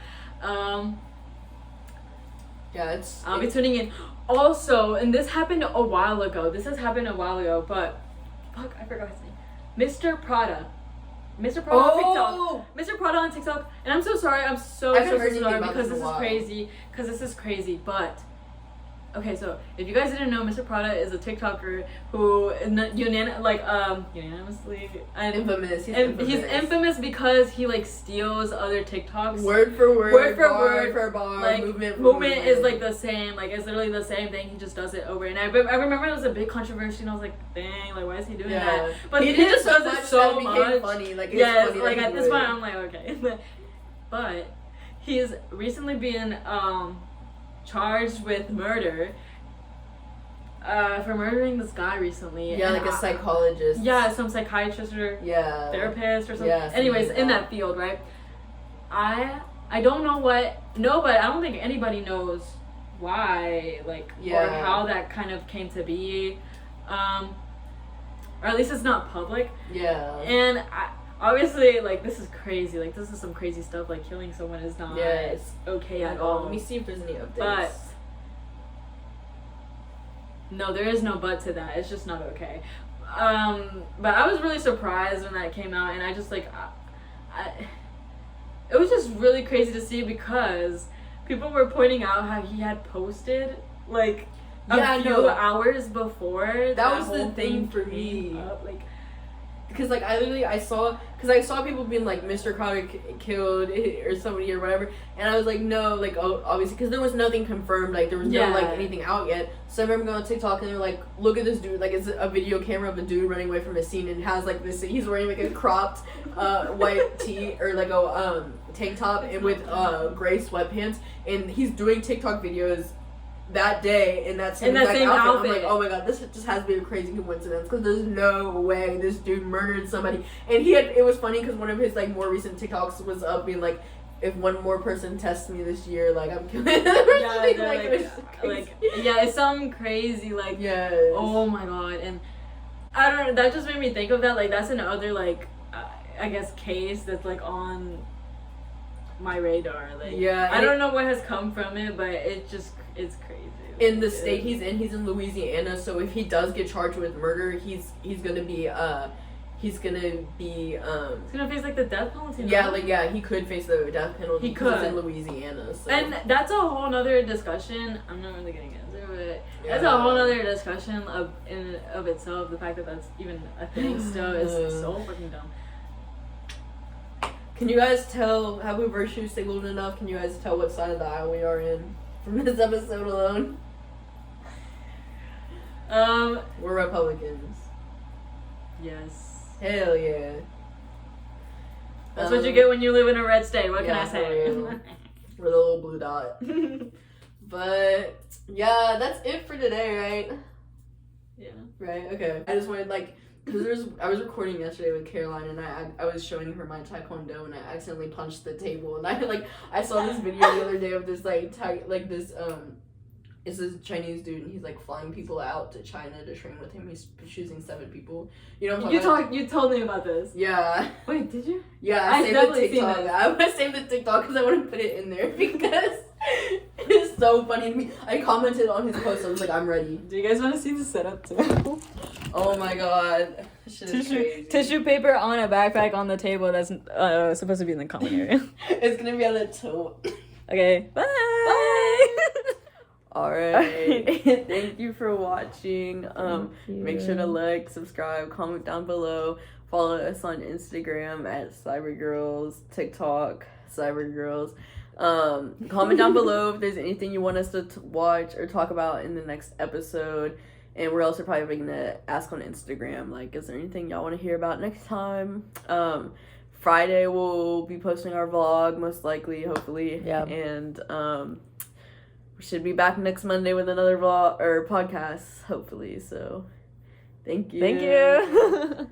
I'll be tuning in. Also, and this happened a while ago. But fuck, I forgot his name. Mr.Prada. Mr.Prada on TikTok. Mr.Prada on TikTok. And I'm so sorry. I'm so sorry because this is crazy. But okay, so if you guys didn't know, Mr.Prada is a TikToker who unanimously infamous. He's infamous because he like steals other TikToks. Word for word. Bar for bar. Like movement is like the same. Like it's literally the same thing. He just does it over. And I remember it was a big controversy, and I was like, dang, like why is he doing that? But he just does it so much. Funny. Like yes, funny like at this point I'm like okay, but he's recently been charged with murder for murdering this guy recently. Yeah, like a psychologist. Yeah, some psychiatrist or therapist or something. Yeah, anyways, in that field, right? I don't know but I don't think anybody knows why, like, or how that kind of came to be, or at least it's not public. Yeah. And obviously, like, this is crazy. Like, this is some crazy stuff. Like, killing someone is not okay at all. Let me see if there's any updates. But no, there is no but to that. It's just not okay. But I was really surprised when that came out, and I just like, it was just really crazy to see because people were pointing out how he had posted like a few hours before. That was the thing for me. Like, because like I saw people being like Mr.Prada killed or somebody or whatever, and I was like, no, like, oh, obviously, because there was nothing confirmed, like there was no like anything out yet. So I remember going on TikTok and they're like, look at this dude, like it's a video camera of a dude running away from a scene and has like this, he's wearing like a cropped white tee or like a tank top and with gray sweatpants, and he's doing TikTok videos that day in that same outfit. I'm like, oh my god, this just has to be a crazy coincidence, because there's no way this dude murdered somebody. And it was funny because one of his like more recent TikToks was up being like, if one more person tests me this year, like I'm killing them. It's something crazy, like, yes. Oh my god. And I don't know, that just made me think of that, like that's another like I guess case that's like on my radar, like, I don't know what has come from it, but it's crazy. In the state he's in Louisiana, so if he does get charged with murder, he's gonna face like the death penalty. He could face the death penalty. He could. He's in Louisiana, so. And that's a whole nother discussion. I'm not really getting into it. That's a whole other discussion in itself. The fact that that's even a thing still is so fucking dumb. Can you guys tell? Have we virtue signaled enough? Can you guys tell what side of the aisle we are in from this episode alone? We're Republicans. Yes. Hell yeah. That's what you get when you live in a red state. What can I say? We're the little blue dot. But yeah, that's it for today, right? Yeah. Right. Okay. I just wanted because I was recording yesterday with Caroline, and I was showing her my taekwondo, and I accidentally punched the table, and I saw this video the other day of this it's this Chinese dude, and he's like flying people out to China to train with him. He's choosing 7 people. You know what I'm talking about? You told me about this. Yeah. Wait, did you? Yeah, I saved the TikTok. I want to save the TikTok because I want to put it in there because it's so funny to me. I commented on his post. I was like, I'm ready. Do you guys want to see the setup too? Oh my god. Shit is crazy. Tissue paper on a backpack on the table that's supposed to be in the common area. It's gonna be on the tote. Okay, bye! Alright. Thank you for watching. Make sure to like, subscribe, comment down below. Follow us on Instagram at CybaGrls, TikTok, CybaGrls. Comment down below if there's anything you want us to watch or talk about in the next episode. And we're also probably going to ask on Instagram, like, is there anything y'all want to hear about next time? Friday we'll be posting our vlog, most likely, hopefully. Yeah. And we should be back next Monday with another vlog or podcast, hopefully. So, thank you. Thank you.